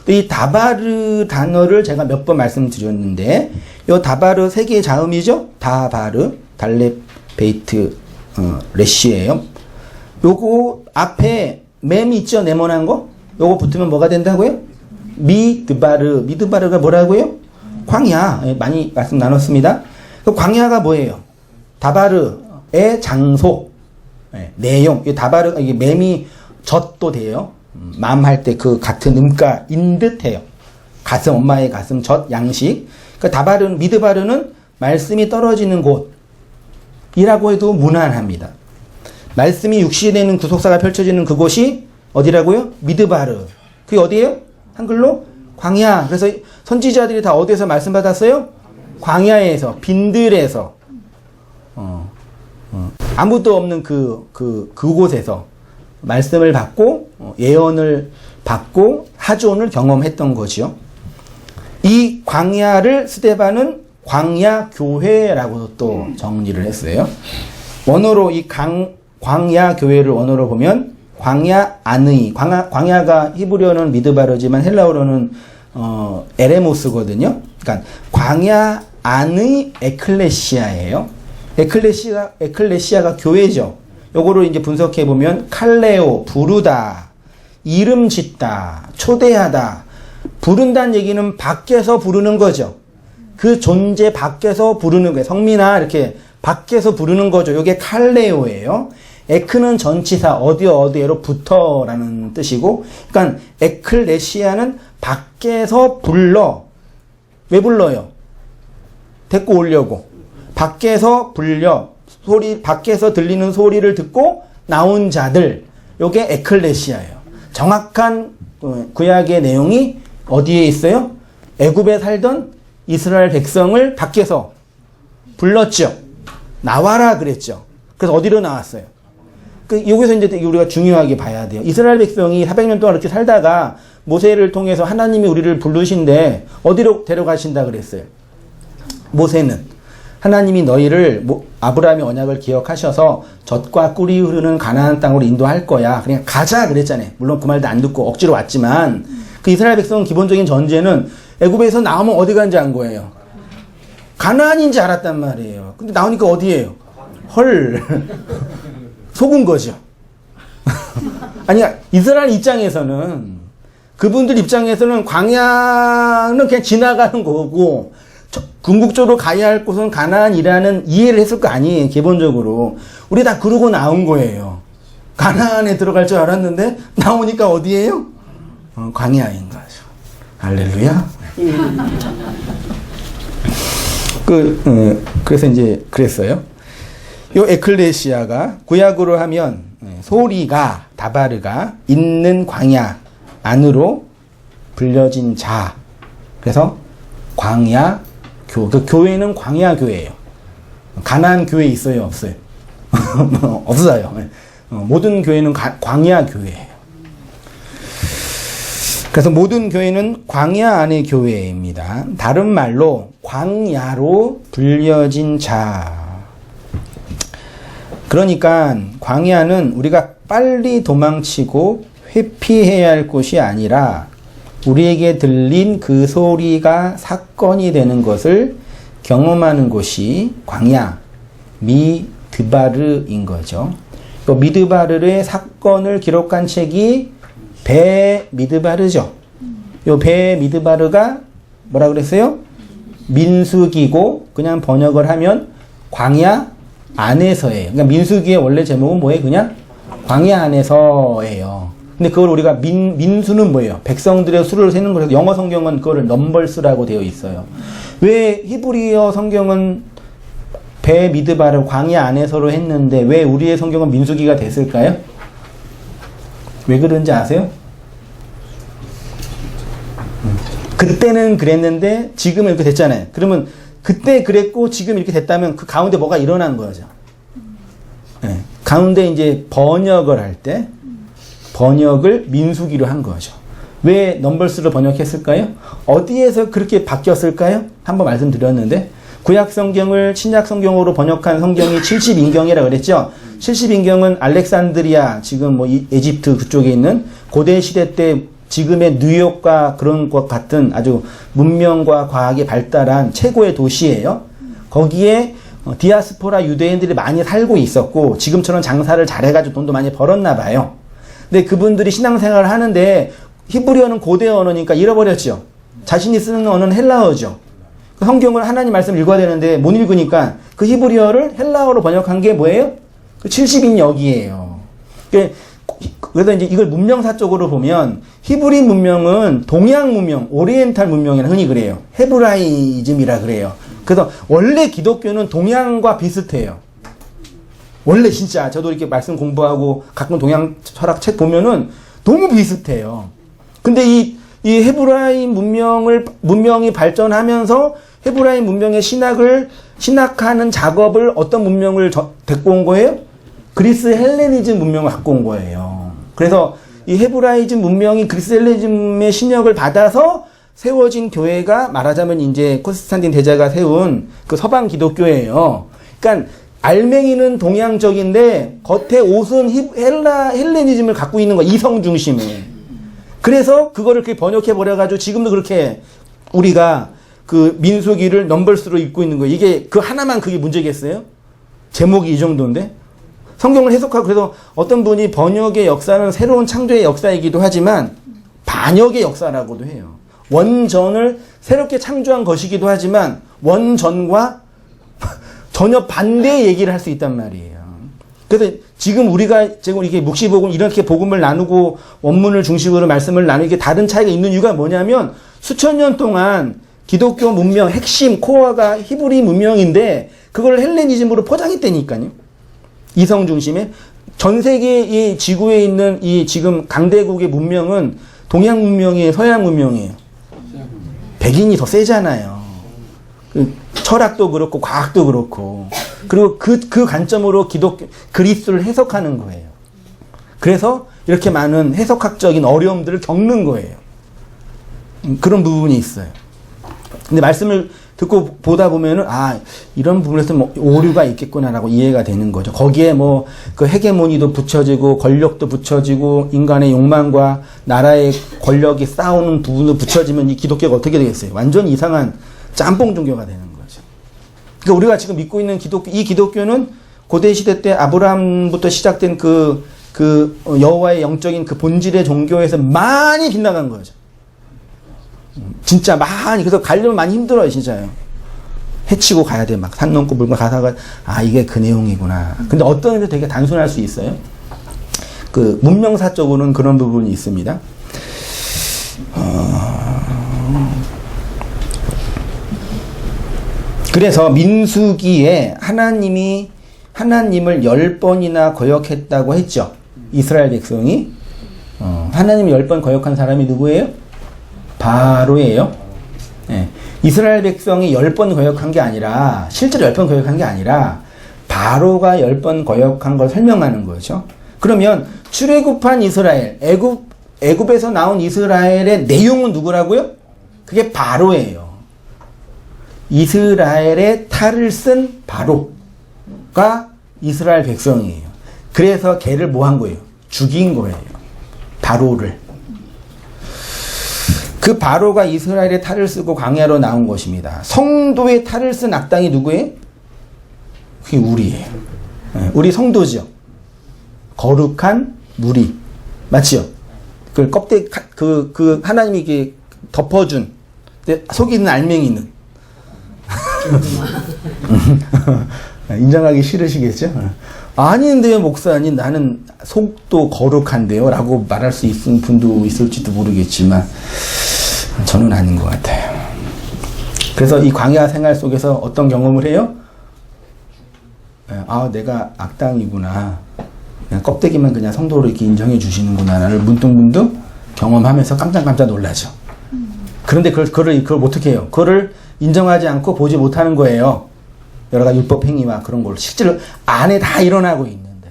이 다바르 단어를 제가 몇 번 말씀드렸는데, 이 다바르 세 개의 자음이죠. 다바르, 달렙, 베이트, 레시예요. 요거 앞에 맴이 있죠. 네모난 거. 요거 붙으면 뭐가 된다고요? 미드바르가 뭐라고요? 광야. 많이 말씀 나눴습니다. 그 광야가 뭐예요? 다바르의 장소, 내용. 이 다바르, 이게 맴이 젖도 돼요. 맘할 때 그 같은 음가인 듯해요. 가슴, 엄마의 가슴, 젖, 양식. 그 다바르는, 미드바르는 말씀이 떨어지는 곳이라고 해도 무난합니다. 말씀이 육시되는 구속사가 펼쳐지는 그곳이 어디라고요? 미드바르. 그게 어디예요? 한글로 광야. 그래서 선지자들이 다 어디에서 말씀 받았어요? 광야에서, 빈들에서, 아무도 없는 그곳에서 말씀을 받고 예언을 받고 하존을 경험했던 거죠. 이 광야를 스데반은 광야 교회라고 또 정리를 했어요. 원어로 이 광야 교회를 원어로 보면 광야 안의, 광야가 히브리어는 미드바르지만 헬라어로는 에레모스거든요. 그러니까 광야 안의 에클레시아예요. 에클레시아가 교회죠. 요거를 이제 분석해 보면 칼레오, 부르다, 이름 짓다, 초대하다. 부른다는 얘기는 밖에서 부르는 거죠. 그 존재 밖에서 부르는 거예요. 성민아 이렇게 밖에서 부르는 거죠. 요게 칼레오예요. 에크는 전치사 어디에로부터라는 뜻이고, 그러니까 에클레시아는 밖에서 불러. 왜 불러요? 데리고 오려고. 밖에서 불려. 밖에서 들리는 소리를 듣고 나온 자들. 요게 에클레시아예요. 정확한 구약의 내용이 어디에 있어요? 애굽에 살던 이스라엘 백성을 밖에서 불렀죠. 나와라 그랬죠. 그래서 어디로 나왔어요? 여기서 이제 되게 우리가 중요하게 봐야 돼요. 이스라엘 백성이 400년 동안 이렇게 살다가 모세를 통해서 하나님이 우리를 부르신데 어디로 데려가신다 그랬어요? 모세는 하나님이 너희를 아브라함의 언약을 기억하셔서 젖과 꿀이 흐르는 가나안 땅으로 인도할 거야. 그냥 가자 그랬잖아요. 물론 그 말도 안 듣고 억지로 왔지만 그 이스라엘 백성은 기본적인 전제는 애굽에서 나오면 어디 간지 안 거예요. 가나안인지 알았단 말이에요. 근데 나오니까 어디예요? 헐. 속은 거죠. 아니, 이스라엘 입장에서는, 그분들 입장에서는 광야는 그냥 지나가는 거고, 궁극적으로 가야 할 곳은 가나안이라는 이해를 했을 거 아니에요, 기본적으로. 우리 다 그러고 나온 거예요. 가나안에 들어갈 줄 알았는데, 나오니까 어디예요? 광야인 거죠. 할렐루야. 그래서 이제 그랬어요. 요 에클레시아가 구약으로 하면 소리가 다바르가 있는 광야 안으로 불려진 자. 그래서 광야 그 교회는 광야 교회예요. 가나안 교회 있어요, 없어요? 없어요. 모든 교회는 광야 교회예요. 그래서 모든 교회는 광야 안의 교회입니다. 다른 말로 광야로 불려진 자. 그러니까 광야는 우리가 빨리 도망치고 회피해야 할 곳이 아니라 우리에게 들린 그 소리가 사건이 되는 것을 경험하는 곳이 광야, 미드바르인 거죠. 또 미드바르의 사건을 기록한 책이 배 미드바르죠. 요 배 미드바르가 뭐라 그랬어요? 민수기고 그냥 번역을 하면 광야 안에서예요. 그러니까 민수기의 원래 제목은 뭐예요? 그냥 광야 안에서예요. 근데 그걸 우리가 민수는 뭐예요? 백성들의 수를 세는 거라서 영어 성경은 그거를 넘벌스라고 되어 있어요. 왜 히브리어 성경은 배 미드바를 광야 안에서로 했는데 왜 우리의 성경은 민수기가 됐을까요? 왜 그런지 아세요? 그때는 그랬는데 지금은 이렇게 됐잖아요. 그러면 그때 그랬고 지금 이렇게 됐다면 그 가운데 뭐가 일어난 거죠. 네. 가운데 이제 번역을 할 때 번역을 민수기로 한 거죠. 왜 넘버스로 번역했을까요? 어디에서 그렇게 바뀌었을까요? 한번 말씀드렸는데 구약 성경을 신약 성경으로 번역한 성경이 70인경이라 그랬죠. 70인경은 알렉산드리아 지금 뭐 에집트 그쪽에 있는 고대 시대 때 지금의 뉴욕과 그런 것 같은 아주 문명과 과학이 발달한 최고의 도시예요. 거기에 디아스포라 유대인들이 많이 살고 있었고 지금처럼 장사를 잘해가지고 돈도 많이 벌었나 봐요. 근데 그분들이 신앙생활을 하는데 히브리어는 고대 언어니까 잃어버렸죠. 자신이 쓰는 언어는 헬라어죠. 그 성경을 하나님 말씀을 읽어야 되는데 못 읽으니까 그 히브리어를 헬라어로 번역한 게 뭐예요? 그 70인역이에요. 그래서 이제 이걸 문명사적으로 보면 히브리 문명은 동양 문명, 오리엔탈 문명이라 흔히 그래요. 헤브라이즘이라 그래요. 그래서 원래 기독교는 동양과 비슷해요. 원래 진짜 저도 이렇게 말씀 공부하고 가끔 동양 철학 책 보면은 너무 비슷해요. 근데 이 헤브라임 문명이 발전하면서 헤브라임 문명의 신학하는 작업을 어떤 문명을 데리고 온 거예요? 그리스 헬레니즘 문명을 갖고 온 거예요. 그래서 이 헤브라이즘 문명이 그리스 헬레니즘의 신역을 받아서 세워진 교회가 말하자면 이제 콘스탄틴 대제가 세운 그 서방 기독교예요. 그러니까 알맹이는 동양적인데 겉에 옷은 헬레니즘을 갖고 있는 거 이성 중심에. 그래서 그거를 그렇게 번역해 버려가지고 지금도 그렇게 우리가 그 민수기를 넘벌스로 입고 있는 거예요. 이게 그 하나만 그게 문제겠어요? 제목이 이 정도인데? 성경을 해석하고 그래서 어떤 분이 번역의 역사는 새로운 창조의 역사이기도 하지만 반역의 역사라고도 해요. 원전을 새롭게 창조한 것이기도 하지만 원전과 전혀 반대의 얘기를 할 수 있단 말이에요. 그래서 지금 우리가 지금 이렇게 묵시복음 이렇게 복음을 나누고 원문을 중심으로 말씀을 나누게 다른 차이가 있는 이유가 뭐냐면 수천 년 동안 기독교 문명 핵심 코어가 히브리 문명인데 그걸 헬레니즘으로 포장했다니까요. 이성 중심에 전 세계 이 지구에 있는 이 지금 강대국의 문명은 동양 문명이에요, 서양 문명이에요. 백인이 더 세잖아요. 철학도 그렇고 과학도 그렇고 그리고 그 관점으로 그리스를 해석하는 거예요. 그래서 이렇게 많은 해석학적인 어려움들을 겪는 거예요. 그런 부분이 있어요. 근데 말씀을 듣고 보다 보면은, 이런 부분에서 뭐 오류가 있겠구나라고 이해가 되는 거죠. 거기에 뭐 그 헤게모니도 붙여지고 권력도 붙여지고 인간의 욕망과 나라의 권력이 싸우는 부분도 붙여지면 이 기독교가 어떻게 되겠어요? 완전 이상한 짬뽕 종교가 되는 거죠. 그러니까 우리가 지금 믿고 있는 이 기독교는 고대 시대 때 아브라함부터 시작된 여호와의 영적인 그 본질의 종교에서 많이 빗나간 거죠. 진짜 많이. 그래서 가려면 많이 힘들어요, 진짜요. 해치고 가야 돼. 막 산 넘고 물 가다가, 이게 그 내용이구나. 근데 어떤 의미에서 되게 단순할 수 있어요. 그 문명사적으로는 그런 부분이 있습니다. 그래서 민수기에 하나님을 10번이나 거역했다고 했죠. 이스라엘 백성이. 하나님을 10번 거역한 사람이 누구예요? 바로예요. 네. 이스라엘 백성이 10번 거역한 게 아니라, 실제로 10번 거역한 게 아니라, 바로가 10번 거역한 걸 설명하는 거죠. 그러면 출애굽한 이스라엘, 애굽에서 나온 이스라엘의 내용은 누구라고요? 그게 바로예요. 이스라엘의 탈을 쓴 바로가 이스라엘 백성이에요. 그래서 걔를 뭐 한 거예요? 죽인 거예요. 바로를. 그 바로가 이스라엘의 탈을 쓰고 광야로 나온 것입니다. 성도의 탈을 쓴 악당이 누구예요? 그게 우리예요. 우리 성도죠. 거룩한 무리. 맞지요? 그 껍데기, 하나님이 이렇게 덮어준, 속에 있는 알맹이는. 인정하기 싫으시겠죠? 아닌데요, 목사님. 나는 속도 거룩한데요. 라고 말할 수 있는 분도 있을지도 모르겠지만, 저는 아닌 것 같아요. 그래서 이 광야 생활 속에서 어떤 경험을 해요? 내가 악당이구나. 그냥 껍데기만 그냥 성도로 이렇게 인정해 주시는구나. 나를 문득문득 경험하면서 깜짝깜짝 놀라죠. 그런데 그걸 어떻게 해요? 그거를 인정하지 않고 보지 못하는 거예요. 여러 가지 율법 행위와 그런 걸 실제로 안에 다 일어나고 있는데.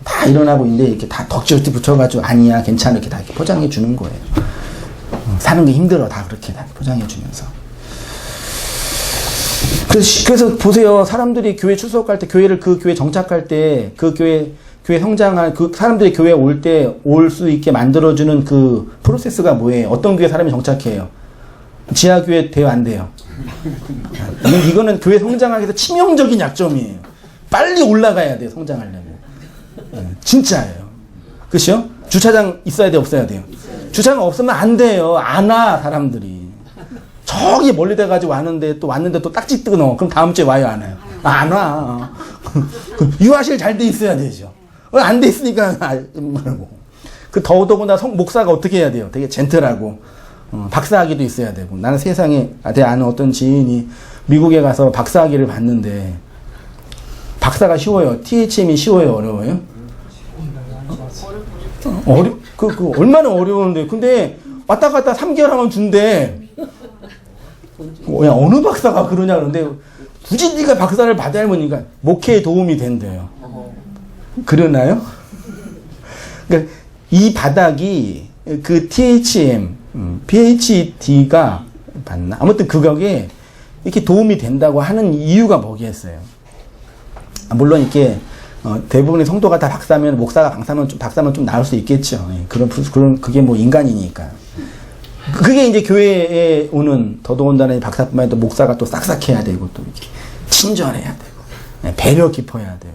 다 일어나고 있는데 이렇게 다 덕지덕지 붙여가지고 아니야 괜찮아 이렇게 다 이렇게 포장해 주는 거예요. 사는 게 힘들어 다 그렇게 다 포장해 주면서. 그래서 보세요. 사람들이 교회 출석할 때 그 교회 정착할 때 그 교회 성장한 그 사람들이 교회에 올 수 있게 만들어주는 그 프로세스가 뭐예요? 어떤 교회 사람이 정착해요? 지하교회 돼요 안 돼요? 이거는 교회 성장하기 위해서 치명적인 약점이에요. 빨리 올라가야 돼요 성장하려면. 진짜예요. 그렇죠? 주차장 있어야 돼요 없어야 돼요? 주차장 없으면 안 돼요. 안 와 사람들이. 저기 멀리 돼가지고 왔는데 또 딱지 뜨고 그럼 다음 주에 와요 안 와요? 안 와. 유아실 잘 돼 있어야 되죠. 안 돼 있으니까 더더구나 목사가 어떻게 해야 돼요? 되게 젠틀하고 박사학위도 있어야 되고. 나는 세상에 내 아는 어떤 지인이 미국에 가서 박사학위를 받는데 박사가 쉬워요? THM이 쉬워요? 어려워요? 얼마나 어려운데. 근데 왔다 갔다 3개월 하면 준대. 야, 어느 박사가 그러냐 그러는데 굳이 네가 박사를 받아야 하니까 목회에 도움이 된대요. 그러나요? 그러니까 이 바닥이 그 THM, PhD가 맞나? 아무튼 그거에 이렇게 도움이 된다고 하는 이유가 뭐겠어요? 물론 이렇게 대부분의 성도가 다 박사면 목사가 박사면 좀 나을 수 있겠죠. 그런 그게 뭐 인간이니까. 그게 이제 교회에 오는 더더군다나 박사뿐만 아니라 목사가 또 싹싹해야 되고 또 이렇게 친절해야 되고 배려 깊어야 되고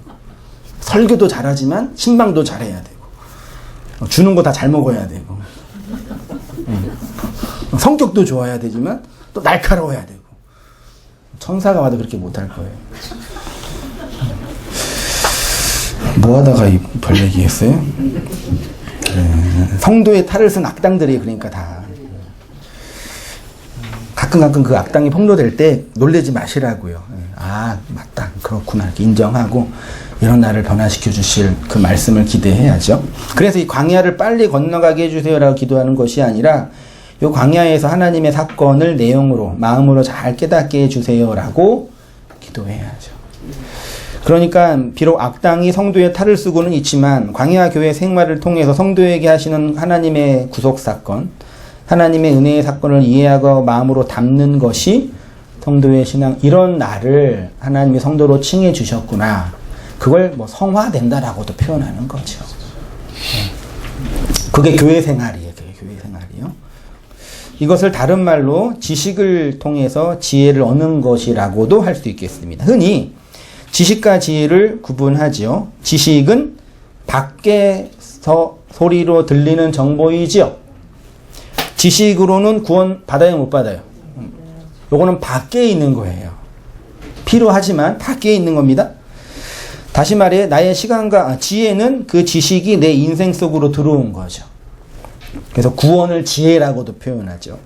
설교도 잘하지만 신방도 잘해야 되고 주는 거 다 잘 먹어야 되고 성격도 좋아야 되지만 또 날카로워야 되고 천사가 와도 그렇게 못할 거예요. 뭐 하다가 별 얘기했어요? 성도의 탈을 쓴 악당들이 그러니까 다 가끔 그 악당이 폭로될 때 놀라지 마시라고요. 맞다 그렇구나 이렇게 인정하고 이런 나를 변화시켜 주실 그 말씀을 기대해야죠. 그래서 이 광야를 빨리 건너가게 해주세요라고 기도하는 것이 아니라 이 광야에서 하나님의 사건을 내용으로 마음으로 잘 깨닫게 해주세요라고 기도해야죠. 그러니까 비록 악당이 성도의 탈을 쓰고는 있지만 광야 교회 생활을 통해서 성도에게 하시는 하나님의 구속 사건, 하나님의 은혜의 사건을 이해하고 마음으로 담는 것이 성도의 신앙, 이런 나를 하나님이 성도로 칭해 주셨구나. 그걸 뭐 성화된다라고도 표현하는 거죠. 그게 교회 생활이에요. 그게 교회 생활이요. 이것을 다른 말로 지식을 통해서 지혜를 얻는 것이라고도 할 수 있겠습니다. 흔히 지식과 지혜를 구분하지요. 지식은 밖에서 소리로 들리는 정보이지요. 지식으로는 구원 받아요, 못 받아요? 요거는 밖에 있는 거예요. 필요하지만 밖에 있는 겁니다. 다시 말해 나의 시간과 지혜는 그 지식이 내 인생 속으로 들어온 거죠. 그래서 구원을 지혜라고도 표현하죠.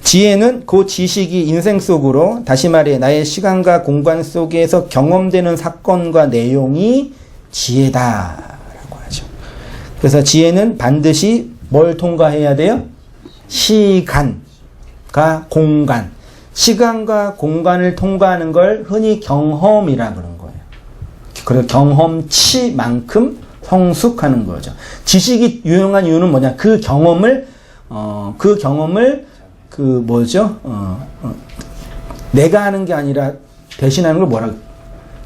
지혜는 그 지식이 인생 속으로, 다시 말해 나의 시간과 공간 속에서 경험되는 사건과 내용이 지혜다라고 하죠. 그래서 지혜는 반드시 뭘 통과해야 돼요? 시간과 공간. 시간과 공간을 통과하는 걸 흔히 경험이라 그런 거예요. 그래서 경험치만큼 성숙하는 거죠. 지식이 유용한 이유는 뭐냐? 그 경험을 내가 하는 게 아니라 대신하는 걸 뭐라고?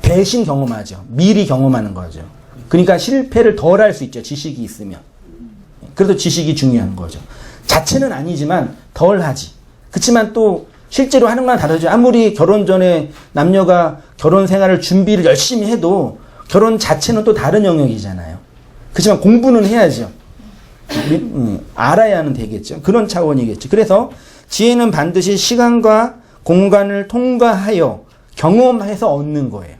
대신 경험하죠. 미리 경험하는 거죠. 그러니까 실패를 덜 할 수 있죠. 지식이 있으면. 그래도 지식이 중요한 거죠. 자체는 아니지만 덜 하지. 그렇지만 또 실제로 하는 건 다르죠. 아무리 결혼 전에 남녀가 결혼 생활을 준비를 열심히 해도 결혼 자체는 또 다른 영역이잖아요. 그렇지만 공부는 해야죠. 알아야는 되겠죠. 그런 차원이겠죠. 그래서 지혜는 반드시 시간과 공간을 통과하여 경험해서 얻는 거예요.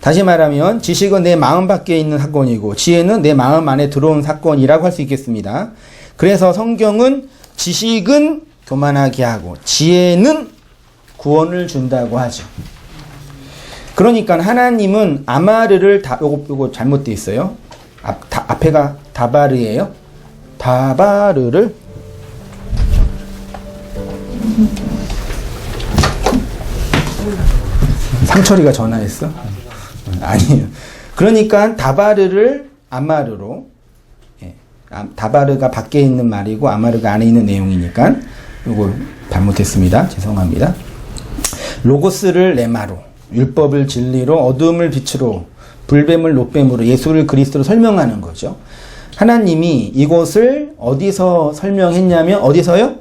다시 말하면 지식은 내 마음 밖에 있는 사건이고 지혜는 내 마음 안에 들어온 사건이라고 할 수 있겠습니다. 그래서 성경은 지식은 교만하게 하고 지혜는 구원을 준다고 하죠. 그러니까 하나님은 아마르를 요거 잘못되어 있어요. 앞에가 다바르예요. 다바르를 상철이가 전화했어? 아니에요. 그러니까 다바르를 아마르로, 다바르가 밖에 있는 말이고 아마르가 안에 있는 내용이니까 이거 잘못했습니다. 죄송합니다. 로고스를 레마로, 율법을 진리로, 어둠을 빛으로, 불뱀을 노뱀으로, 예수를 그리스도로 설명하는 거죠. 하나님이 이것을 어디서 설명했냐면 어디서요?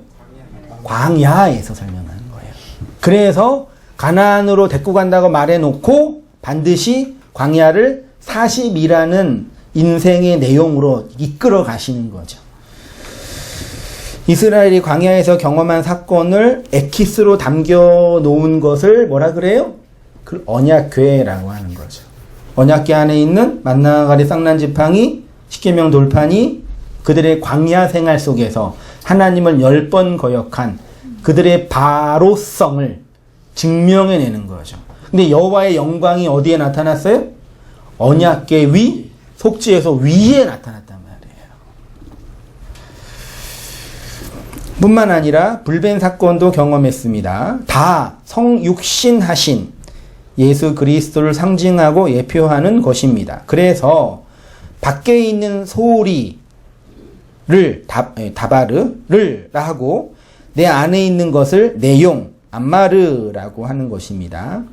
광야에서 설명하는 거예요. 그래서 가나안으로 데리고 간다고 말해놓고 반드시 광야를 40이라는 인생의 내용으로 이끌어 가시는 거죠. 이스라엘이 광야에서 경험한 사건을 엑기스로 담겨 놓은 것을 뭐라 그래요? 그 언약궤라고 하는 거죠. 언약궤 안에 있는 만나가리 쌍난지팡이, 십계명 돌판이 그들의 광야 생활 속에서 하나님을 10번 거역한 그들의 바로성을 증명해내는 거죠. 근데 여호와의 영광이 어디에 나타났어요? 언약궤 위, 속죄에서 위에 나타났단 말이에요. 뿐만 아니라 불뱀 사건도 경험했습니다. 다 성육신하신 예수 그리스도를 상징하고 예표하는 것입니다. 그래서 밖에 있는 소리를 다바르를 하고 내 안에 있는 것을 내용 암마르라고 하는 것입니다.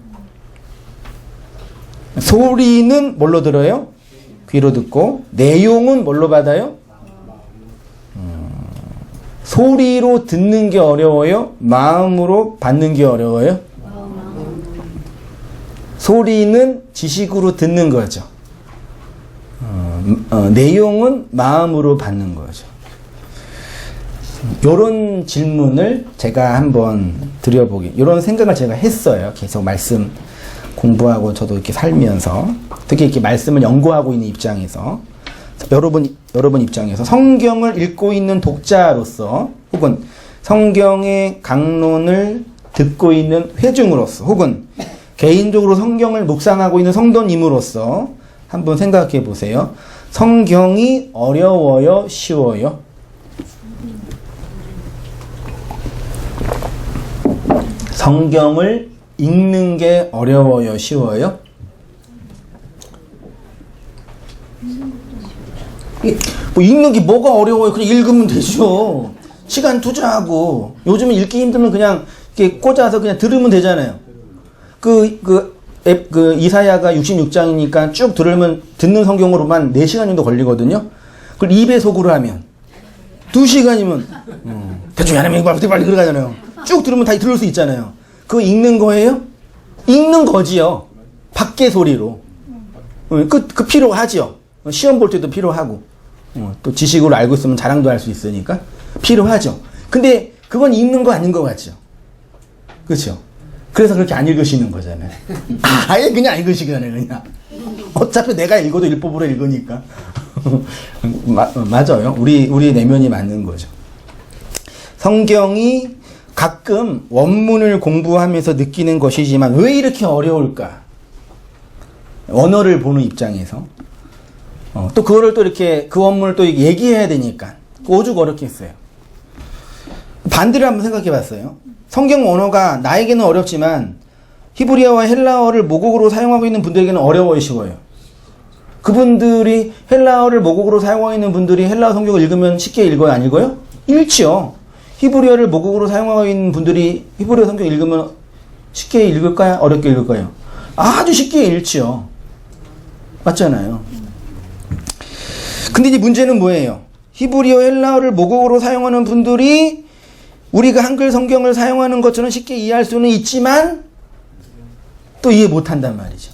소리는 뭘로 들어요? 귀로 듣고. 내용은 뭘로 받아요? 소리로 듣는 게 어려워요? 마음으로 받는 게 어려워요? 소리는 지식으로 듣는 거죠. 내용은 마음으로 받는 거죠. 요런 질문을 제가 한번 이런 생각을 제가 했어요. 계속 말씀 공부하고 저도 이렇게 살면서 특히 이렇게 말씀을 연구하고 있는 입장에서 여러분 입장에서 성경을 읽고 있는 독자로서 혹은 성경의 강론을 듣고 있는 회중으로서 혹은 개인적으로 성경을 묵상하고 있는 성도님으로서 한번 생각해 보세요. 성경이 어려워요? 쉬워요? 성경을 읽는 게 어려워요, 쉬워요? 뭐 읽는 게 뭐가 어려워요? 그냥 읽으면 되죠. 시간 투자하고. 요즘은 읽기 힘들면 그냥 이렇게 꽂아서 그냥 들으면 되잖아요. 이사야가 66장이니까 쭉 들으면 듣는 성경으로만 4시간 정도 걸리거든요. 그걸 2배속으로 하면 2시간이면 대충 안 하면 빨리 들어가잖아요. 쭉 들으면 다 들을 수 있잖아요. 그거 읽는 거예요? 읽는 거지요. 밖에 소리로. 그 필요하지요. 시험 볼 때도 필요하고. 또 지식으로 알고 있으면 자랑도 할 수 있으니까 필요하죠. 근데 그건 읽는 거 아닌 것 같죠. 그렇죠? 그래서 그렇게 안 읽으시는 거잖아요. 아예 그냥 읽으시잖아요, 그냥. 어차피 내가 읽어도 율법으로 읽으니까. 맞아요. 우리 내면이 맞는 거죠. 성경이 가끔 원문을 공부하면서 느끼는 것이지만 왜 이렇게 어려울까? 언어를 보는 입장에서. 또 그거를 또 이렇게 그 원문을 또 얘기해야 되니까 오죽 어렵게 했어요. 반대를 한번 생각해 봤어요. 성경 언어가 나에게는 어렵지만 히브리어와 헬라어를 모국어로 사용하고 있는 분들에게는 어려워요, 쉬워요? 그분들이 헬라어를 모국어로 사용하고 있는 분들이 헬라어 성경을 읽으면 쉽게 읽어요, 안 읽어요? 읽지요. 히브리어를 모국어로 사용하고 있는 분들이 히브리어 성경 읽으면 쉽게 읽을까요? 어렵게 읽을까요? 아주 쉽게 읽지요. 맞잖아요. 근데 이제 문제는 뭐예요? 히브리어, 헬라어를 모국어로 사용하는 분들이 우리가 한글 성경을 사용하는 것처럼 쉽게 이해할 수는 있지만 또 이해 못한단 말이죠.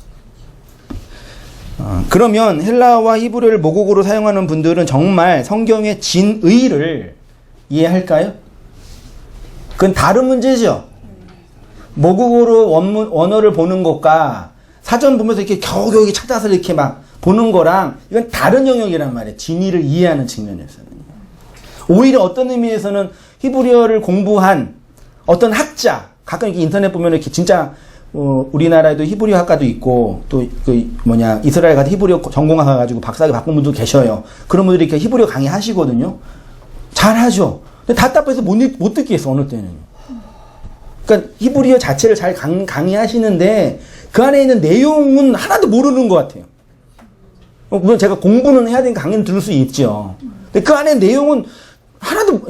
그러면 헬라어와 히브리어를 모국어로 사용하는 분들은 정말 성경의 진의를 이해할까요? 그건 다른 문제죠. 모국어로 원어를 보는 것과 사전 보면서 이렇게 겨우겨우 찾아서 이렇게 막 보는 거랑 이건 다른 영역이란 말이에요. 진의를 이해하는 측면에서는. 오히려 어떤 의미에서는 히브리어를 공부한 어떤 학자, 가끔 이렇게 인터넷 보면 이렇게 진짜 우리나라에도 히브리어 학과도 있고 또 이스라엘 가서 히브리어 전공하 가지고 박사학위 바꾼 분도 계셔요. 그런 분들이 이렇게 히브리어 강의하시거든요. 잘하죠. 근데 답답해서 못 듣겠어, 어느 때는. 그러니까 히브리어 자체를 잘 강의하시는데 그 안에 있는 내용은 하나도 모르는 것 같아요. 물론 제가 공부는 해야 되니까 강의는 들을 수 있죠. 근데 그 안에 내용은 하나도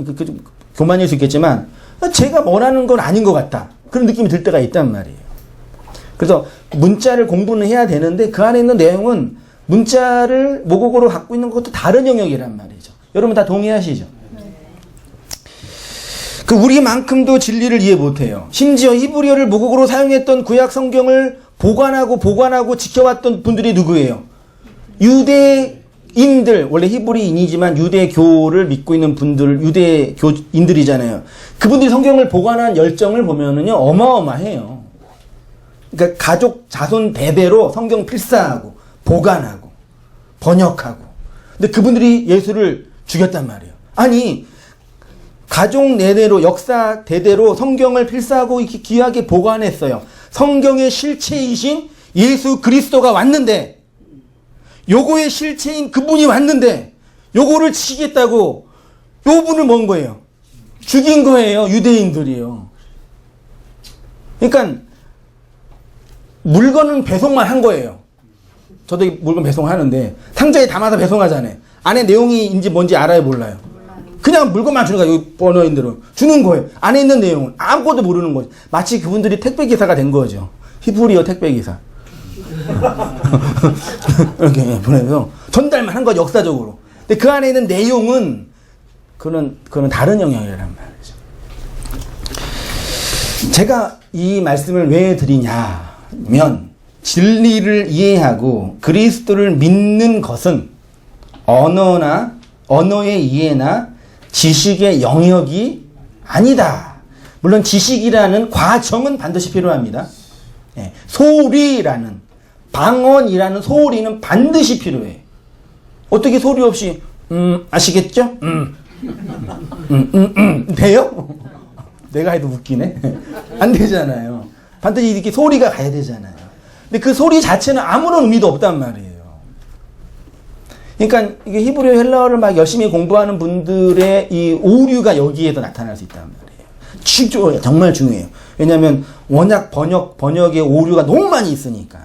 교만일 수 있겠지만 제가 뭐라는 건 아닌 것 같다. 그런 느낌이 들 때가 있단 말이에요. 그래서 문자를 공부는 해야 되는데 그 안에 있는 내용은 문자를 모국어로 갖고 있는 것도 다른 영역이란 말이죠. 여러분 다 동의하시죠? 우리만큼도 진리를 이해 못해요. 심지어 히브리어를 모국어로 사용했던 구약 성경을 보관하고 지켜왔던 분들이 누구예요? 유대인들, 원래 히브리인이지만 유대교를 믿고 있는 분들, 유대교인들이잖아요. 그분들이 성경을 보관한 열정을 보면은요, 어마어마해요. 그러니까 가족, 자손 대대로 성경 필사하고, 보관하고, 번역하고. 근데 그분들이 예수를 죽였단 말이에요. 아니, 가족 내대로, 역사 대대로 성경을 필사하고 이렇게 귀하게 보관했어요. 성경의 실체이신 예수 그리스도가 왔는데, 요거의 실체인 그분이 왔는데 요거를 치겠다고 요 분을 뭔 거예요? 죽인 거예요. 유대인들이요. 그러니까 물건은 배송만 한 거예요. 저도 물건 배송하는데 상자에 담아서 배송하잖아요. 안에 내용이 뭔지 알아요, 몰라요? 그냥 물건만 주는 거예요. 번호인들은 주는 거예요. 안에 있는 내용은 아무것도 모르는 거죠. 마치 그분들이 택배기사가 된 거죠. 히브리어 택배기사. 이렇게 보내서 전달만 한 거죠, 역사적으로. 근데 그 안에 있는 내용은 그는 다른 영역이란 말이죠. 제가 이 말씀을 왜 드리냐면 진리를 이해하고 그리스도를 믿는 것은 언어의 이해나 지식의 영역이 아니다. 물론 지식이라는 과정은 반드시 필요합니다. 소리라는 방언이라는 소리는 반드시 필요해. 어떻게 소리 없이 아시겠죠? 돼요? 내가 해도 웃기네. 안 되잖아요. 반드시 이렇게 소리가 가야 되잖아요. 근데 그 소리 자체는 아무런 의미도 없단 말이에요. 그러니까 이게 히브리어 헬라어를 막 열심히 공부하는 분들의 이 오류가 여기에도 나타날 수 있단 말이에요. 정말 중요해요. 왜냐하면 워낙 번역의 오류가 너무 많이 있으니까.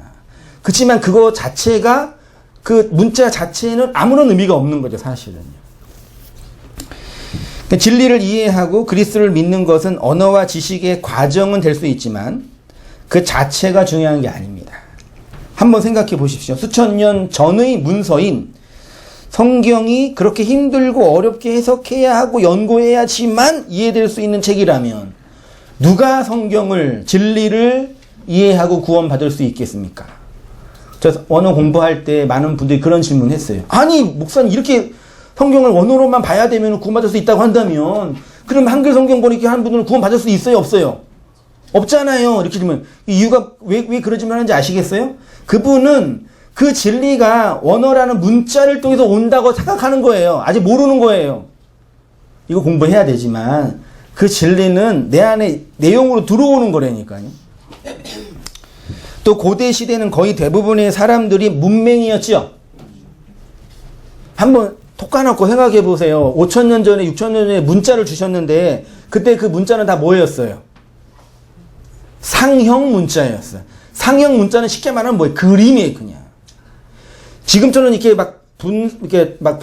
그렇지만 그거 자체가 그 문자 자체는 아무런 의미가 없는 거죠, 사실은요. 그러니까 진리를 이해하고 그리스도를 믿는 것은 언어와 지식의 과정은 될 수 있지만 그 자체가 중요한 게 아닙니다. 한번 생각해 보십시오. 수천 년 전의 문서인 성경이 그렇게 힘들고 어렵게 해석해야 하고 연구해야지만 이해될 수 있는 책이라면 누가 성경을, 진리를 이해하고 구원받을 수 있겠습니까? 저 원어 공부할 때 많은 분들이 그런 질문 했어요. 아니, 목사님 이렇게 성경을 원어로만 봐야 되면 구원받을 수 있다고 한다면 그럼 한글 성경 보니까 하는 분들은 구원받을 수 있어요? 없어요? 없잖아요. 이렇게 되면 이유가 왜 그러지만 하는지 아시겠어요? 그분은 그 진리가 원어라는 문자를 통해서 온다고 생각하는 거예요. 아직 모르는 거예요. 이거 공부해야 되지만 그 진리는 내 안에 내용으로 들어오는 거라니까요. 또 고대 시대는 거의 대부분의 사람들이 문맹이었죠. 한번 톡 까놓고 생각해 보세요. 5,000년 전에 6,000년 전에 문자를 주셨는데 그때 그 문자는 다 뭐였어요? 상형 문자였어요. 상형 문자는 쉽게 말하면 뭐예요? 그림이에요, 그냥. 지금처럼 이렇게 이렇게 막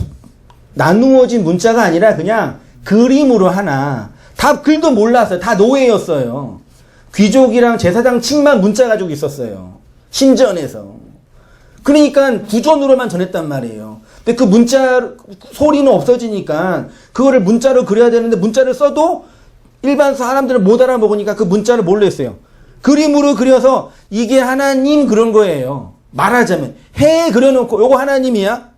나누어진 문자가 아니라 그냥 그림으로 하나. 다 글도 몰랐어요. 다 노예였어요. 귀족이랑 제사장 층만 문자 가지고 있었어요. 신전에서. 그러니까 구전으로만 전했단 말이에요. 근데 그 문자 소리는 없어지니까 그거를 문자로 그려야 되는데 문자를 써도 일반 사람들은 못 알아먹으니까 그 문자를 뭘로 했어요? 그림으로 그려서 이게 하나님 그런 거예요. 말하자면 해 그려놓고 요거 하나님이야?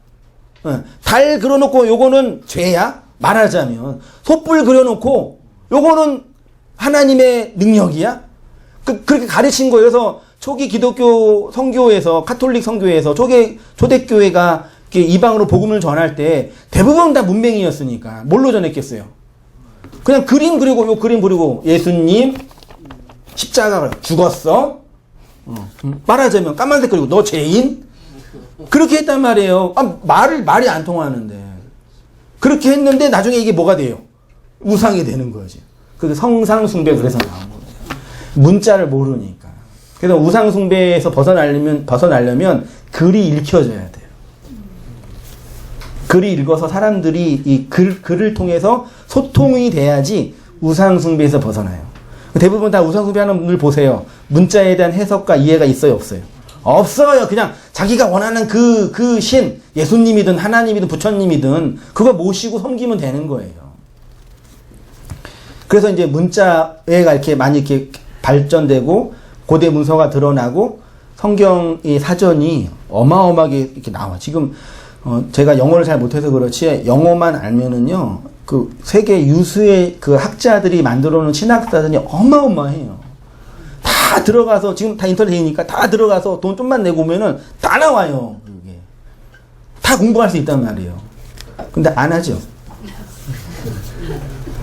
달 그려놓고 요거는 죄야? 말하자면 촛불 그려놓고 요거는 하나님의 능력이야? 그렇게 가르친 거예요. 그래서 초기 기독교 성교에서 카톨릭 성교에서 초대교회가 이방으로 복음을 전할 때 대부분 다 문맹이었으니까 뭘로 전했겠어요? 그냥 그림 그리고 요 그림 그리고 예수님 십자가 죽었어. 말하자면 까만색 그리고 너 죄인? 그렇게 했단 말이에요. 말이 안 통하는데. 그렇게 했는데 나중에 이게 뭐가 돼요? 우상이 되는 거지. 그게 성상숭배 그래서 나온 거예요. 문자를 모르니까. 그래서 우상숭배에서 벗어나려면 글이 읽혀져야 돼요. 글이 읽어서 사람들이 이 글을 통해서 소통이 돼야지 우상숭배에서 벗어나요. 대부분 다 우상숭배하는 분들 보세요. 문자에 대한 해석과 이해가 있어요, 없어요? 없어요. 그냥 자기가 원하는 그 신, 예수님이든 하나님이든 부처님이든 그거 모시고 섬기면 되는 거예요. 그래서 이제 문자가 이렇게 많이 이렇게 발전되고 고대 문서가 드러나고 성경의 사전이 어마어마하게 이렇게 나와. 지금 제가 영어를 잘 못해서 그렇지 영어만 알면은요 그 세계 유수의 그 학자들이 만들어 놓은 신학사전이 어마어마해요. 다 들어가서 지금 다 인터넷이니까 다 들어가서 돈 좀만 내고 오면은 다 나와요. 그게 다 공부할 수 있단 말이에요. 근데 안 하죠.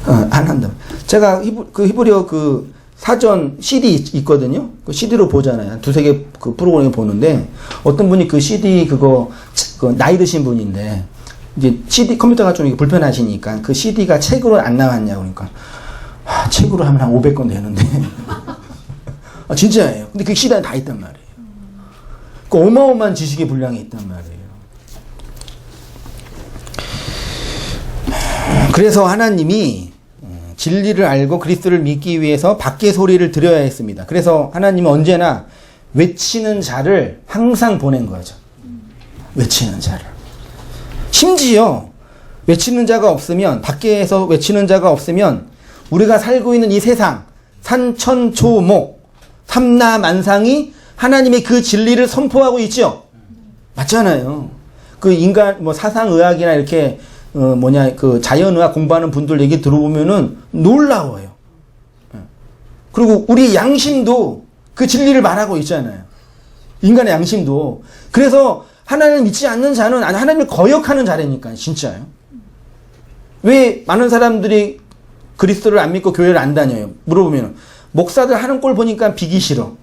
안 한다. 제가 히브리어 그 사전 CD 있거든요. 그 CD로 보잖아요. 두세 개 그 프로그램을 보는데 어떤 분이 그 CD 그거 나이 드신 분인데 이제 CD 컴퓨터가 좀 불편하시니까 그 CD가 책으로 안 나왔냐고 그러니까 책으로 하면 한 500건 되는데 진짜예요. 근데 그 CD에 다 있단 말이에요. 그 어마어마한 지식의 분량이 있단 말이에요. 그래서 하나님이 진리를 알고 그리스도를 믿기 위해서 밖의 소리를 들어야 했습니다. 그래서 하나님은 언제나 외치는 자를 항상 보낸 거죠. 외치는 자를. 심지어 외치는 자가 없으면, 밖에서 외치는 자가 없으면 우리가 살고 있는 이 세상, 산천초목, 삼라만상이 하나님의 그 진리를 선포하고 있죠. 맞잖아요. 그 인간 사상의학이나 이렇게 그 자연의학 공부하는 분들 얘기 들어보면은 놀라워요. 그리고 우리 양심도 그 진리를 말하고 있잖아요. 인간의 양심도. 그래서 하나님을 믿지 않는 자는 하나님을 거역하는 자라니까요. 진짜요. 왜 많은 사람들이 그리스도를 안 믿고 교회를 안 다녀요? 물어보면 목사들 하는 꼴 보니까 비기 싫어.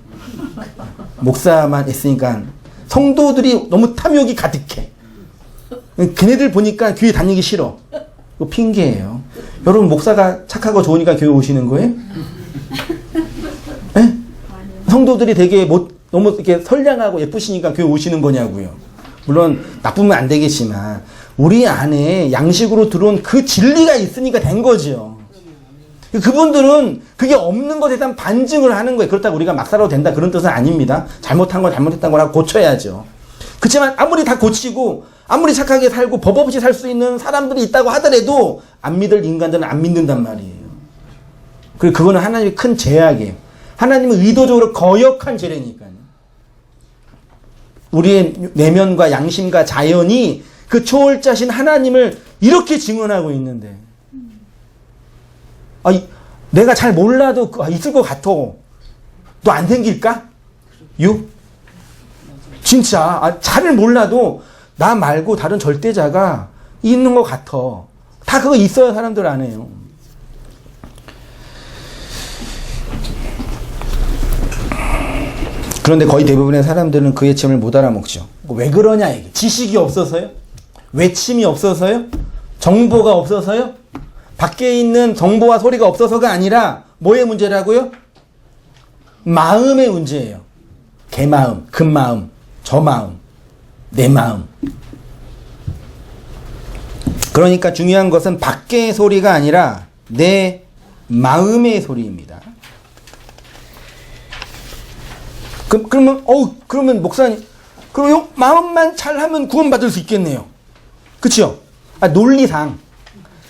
목사만 있으니까 성도들이 너무 탐욕이 가득해. 걔네들 보니까 교회 다니기 싫어. 이거 핑계예요. 여러분 목사가 착하고 좋으니까 교회 오시는 거예요? 성도들이 되게 너무 이렇게 선량하고 예쁘시니까 교회 오시는 거냐고요. 물론 나쁘면 안 되겠지만 우리 안에 양식으로 들어온 그 진리가 있으니까 된 거죠. 그분들은 그게 없는 것에 대한 반증을 하는 거예요. 그렇다고 우리가 막 살아도 된다 그런 뜻은 아닙니다. 잘못한 건 잘못했다는 걸 하고 고쳐야죠. 그렇지만 아무리 다 고치고 아무리 착하게 살고 법 없이 살 수 있는 사람들이 있다고 하더라도 안 믿을 인간들은 안 믿는단 말이에요. 그리고 그거는 하나님의 큰 제약이에요. 하나님은 의도적으로 거역한 죄라니까요. 우리의 내면과 양심과 자연이 그 초월자신 하나님을 이렇게 증언하고 있는데 내가 잘 몰라도 있을 것 같아. 너 안 생길까? 진짜 잘 몰라도 나 말고 다른 절대자가 있는 것 같아. 다 그거 있어야 사람들 안 해요. 그런데 거의 대부분의 사람들은 그 핵심을 못 알아먹죠. 왜 그러냐 이게. 지식이 없어서요? 외침이 없어서요? 정보가 없어서요? 밖에 있는 정보와 소리가 없어서가 아니라 뭐의 문제라고요? 마음의 문제예요. 개 마음, 금 마음, 저 마음, 내 마음. 그러니까 중요한 것은 밖의 소리가 아니라 내 마음의 소리입니다. 그러면 목사님, 그럼 마음만 잘하면 구원받을 수 있겠네요. 그쵸? 논리상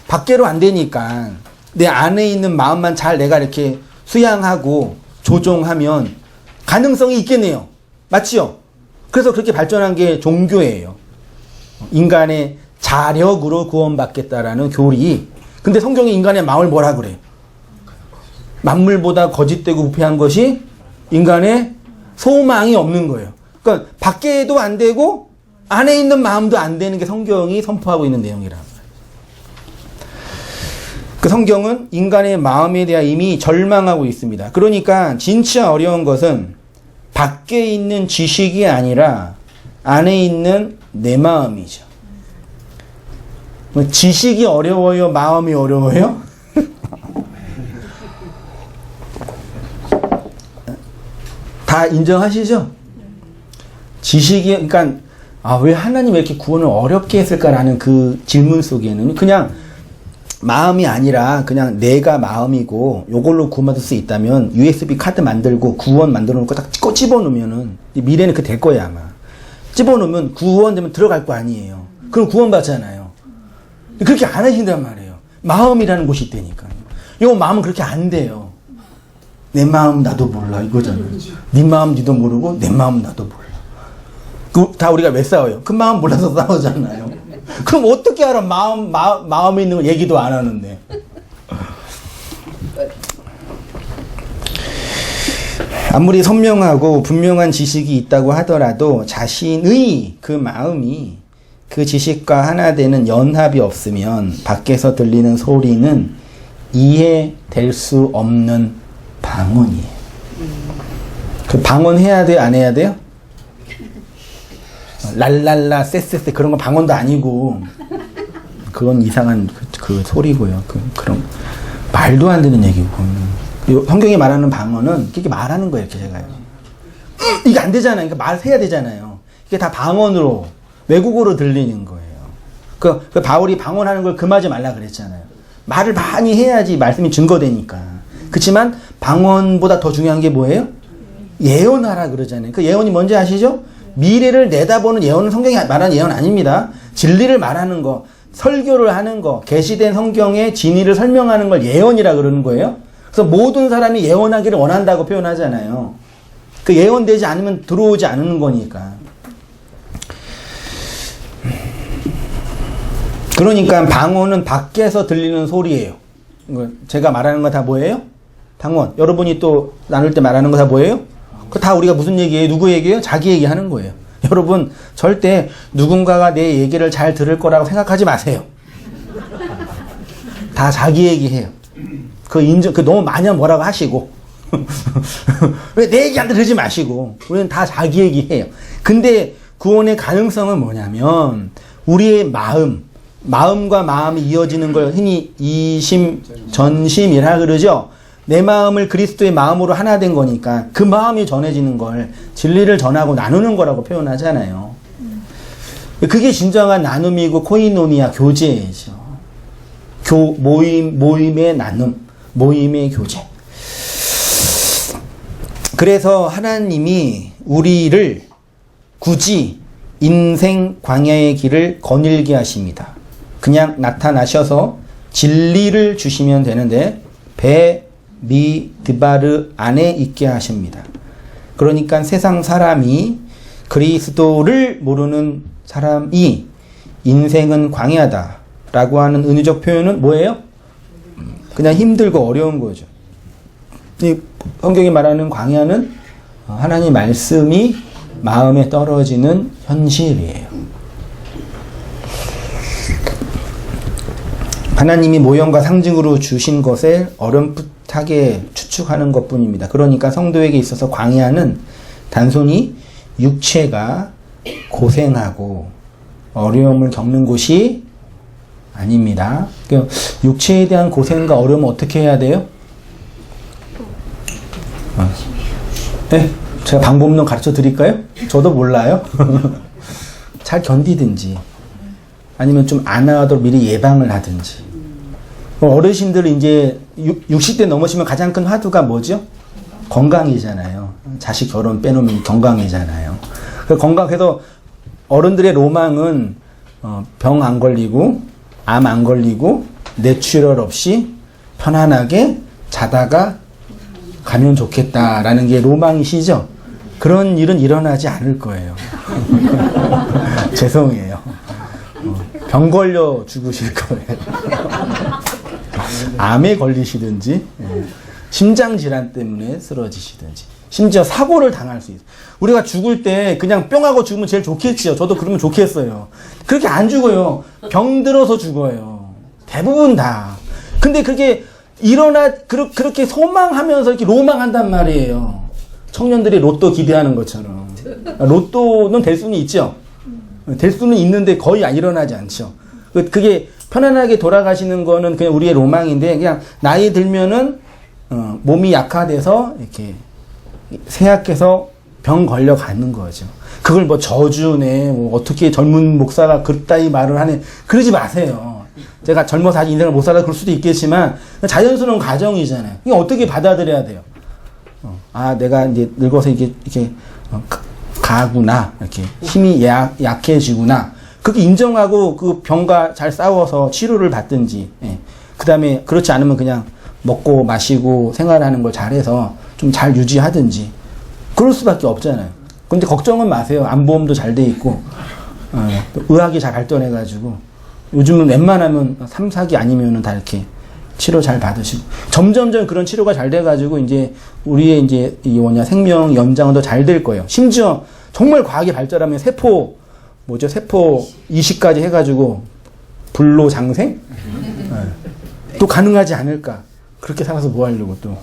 밖으로 안 되니까 내 안에 있는 마음만 잘 내가 이렇게 수양하고 조종하면 가능성이 있겠네요. 맞지요? 그래서 그렇게 발전한 게 종교예요. 인간의 자력으로 구원받겠다라는 교리. 근데 성경이 인간의 마음을 뭐라 그래요? 만물보다 거짓되고 부패한 것이 인간의 소망이 없는 거예요. 그러니까 밖에도 안 되고 안에 있는 마음도 안 되는 게 성경이 선포하고 있는 내용이란 말이에요. 그 성경은 인간의 마음에 대해 이미 절망하고 있습니다. 그러니까 진짜 어려운 것은 밖에 있는 지식이 아니라 안에 있는 내 마음이죠. 지식이 어려워요? 마음이 어려워요? 다 인정하시죠? 지식이, 그러니까, 왜 하나님 왜 이렇게 구원을 어렵게 했을까라는 그 질문 속에는 그냥 마음이 아니라 그냥 내가 마음이고 요걸로 구원받을 수 있다면 USB 카드 만들고 구원 만들어 놓고 딱 집어넣으면은 미래는 그 될 거야 아마. 집어넣으면 구원되면 들어갈 거 아니에요. 그럼 구원받잖아요. 그렇게 안 하신단 말이에요. 마음이라는 곳이 있다니까요. 요 마음은 그렇게 안 돼요. 내 마음 나도 몰라 이거잖아요. 네 마음 니도 모르고 내 마음 나도 몰라. 다 우리가 왜 싸워요? 그 마음 몰라서 싸우잖아요. 그럼 어떻게 알아? 마음에 있는 거 얘기도 안 하는데. 아무리 선명하고 분명한 지식이 있다고 하더라도 자신의 그 마음이 그 지식과 하나 되는 연합이 없으면 밖에서 들리는 소리는 이해될 수 없는 방언이에요. 그 방언해야 돼요? 안 해야 돼요? 랄랄라 쎄쎄쎄 그런 건 방언도 아니고 그건 이상한 그 소리고요. 그런 말도 안 되는 얘기고. 성경이 말하는 방언은 이렇게 말하는 거예요. 이렇게 제가요. 이게 안 되잖아요. 그러니까 말해야 되잖아요. 이게 다 방언으로 외국어로 들리는 거예요. 그 바울이 방언하는 걸 금하지 말라 그랬잖아요. 말을 많이 해야지 말씀이 증거되니까. 그렇지만 방언보다 더 중요한 게 뭐예요? 예언하라 그러잖아요. 그 예언이 뭔지 아시죠? 미래를 내다보는 예언은 성경이 말하는 예언 아닙니다. 진리를 말하는 거, 설교를 하는 거, 계시된 성경의 진리를 설명하는 걸 예언이라 그러는 거예요. 그래서 모든 사람이 예언하기를 원한다고 표현하잖아요. 그 예언되지 않으면 들어오지 않는 거니까. 그러니까 방언은 밖에서 들리는 소리예요. 제가 말하는 거 다 뭐예요? 방언. 여러분이 또 나눌 때 말하는 거 다 뭐예요? 그 다 우리가 무슨 얘기예요? 누구 얘기예요? 자기 얘기하는 거예요. 여러분 절대 누군가가 내 얘기를 잘 들을 거라고 생각하지 마세요. 다 자기 얘기해요. 그 너무 많이 뭐라고 하시고 왜 내 얘기 안 들으지 마시고 우리는 다 자기 얘기해요. 근데 구원의 가능성은 뭐냐면 우리의 마음과 마음이 이어지는 걸 흔히 이심 전심이라 그러죠. 내 마음을 그리스도의 마음으로 하나 된 거니까 그 마음이 전해지는 걸 진리를 전하고 나누는 거라고 표현하잖아요. 그게 진정한 나눔이고 코이노니아 교제죠. 모임의 나눔, 모임의 교제. 그래서 하나님이 우리를 굳이 인생 광야의 길을 거닐게 하십니다. 그냥 나타나셔서 진리를 주시면 되는데 베미드바르 안에 있게 하십니다. 그러니까 세상 사람이 그리스도를 모르는 사람이 인생은 광야다 라고 하는 은유적 표현은 뭐예요? 그냥 힘들고 어려운 거죠. 이 성경이 말하는 광야는 하나님 말씀이 마음에 떨어지는 현실이에요. 하나님이 모형과 상징으로 주신 것을 어렴풋하게 추측하는 것뿐입니다. 그러니까 성도에게 있어서 광야는 단순히 육체가 고생하고 어려움을 겪는 곳이 아닙니다. 육체에 대한 고생과 어려움은 어떻게 해야 돼요? 네? 제가 방법론 가르쳐 드릴까요? 저도 몰라요. 잘 견디든지 아니면 좀 안 하도록 미리 예방을 하든지. 어르신들 이제 60대 넘으시면 가장 큰 화두가 뭐죠? 건강이잖아요. 자식 결혼 빼놓으면 건강이잖아요. 건강해서 어른들의 로망은 병 안 걸리고 암 안 걸리고 뇌출혈 없이 편안하게 자다가 가면 좋겠다라는 게 로망이시죠? 그런 일은 일어나지 않을 거예요. 죄송해요. 병 걸려 죽으실 거예요. 암에 걸리시든지 심장질환 때문에 쓰러지시든지 심지어 사고를 당할 수 있어요. 우리가 죽을 때 그냥 뿅하고 죽으면 제일 좋겠지요. 저도 그러면 좋겠어요. 그렇게 안 죽어요. 병 들어서 죽어요. 대부분 다. 근데 그게 그렇게 소망하면서 이렇게 로망한단 말이에요. 청년들이 로또 기대하는 것처럼. 로또는 될 수는 있죠. 될 수는 있는데 거의 안 일어나지 않죠. 그게 편안하게 돌아가시는 거는 그냥 우리의 로망인데, 그냥 나이 들면은 몸이 약화돼서 이렇게 쇠약해서 병 걸려 가는 거죠. 그걸 뭐 저주네, 뭐 어떻게 젊은 목사가 그따위 말을 하네, 그러지 마세요. 제가 젊어서 아직 인생을 못 살아 그럴 수도 있겠지만 자연스러운 과정이잖아요. 이게 어떻게 받아들여야 돼요? 내가 이제 늙어서 이렇게 가구나, 이렇게 힘이 약해지구나. 그렇게 인정하고 그 병과 잘 싸워서 치료를 받든지, 그 다음에 그렇지 않으면 그냥 먹고 마시고 생활하는 걸 잘해서 좀 잘 유지하든지, 그럴 수밖에 없잖아요. 근데 걱정은 마세요. 암보험도 잘 돼 있고, 의학이 잘 발전해가지고, 요즘은 웬만하면 3, 4기 아니면은 다 이렇게 치료 잘 받으시고, 점점점 그런 치료가 잘 돼가지고, 이제 우리의 이제 생명 연장은 더 잘 될 거예요. 심지어 정말 과학이 발전하면 세포 이식까지 해가지고, 불로장생? 또 가능하지 않을까. 그렇게 살아서 뭐 하려고 또.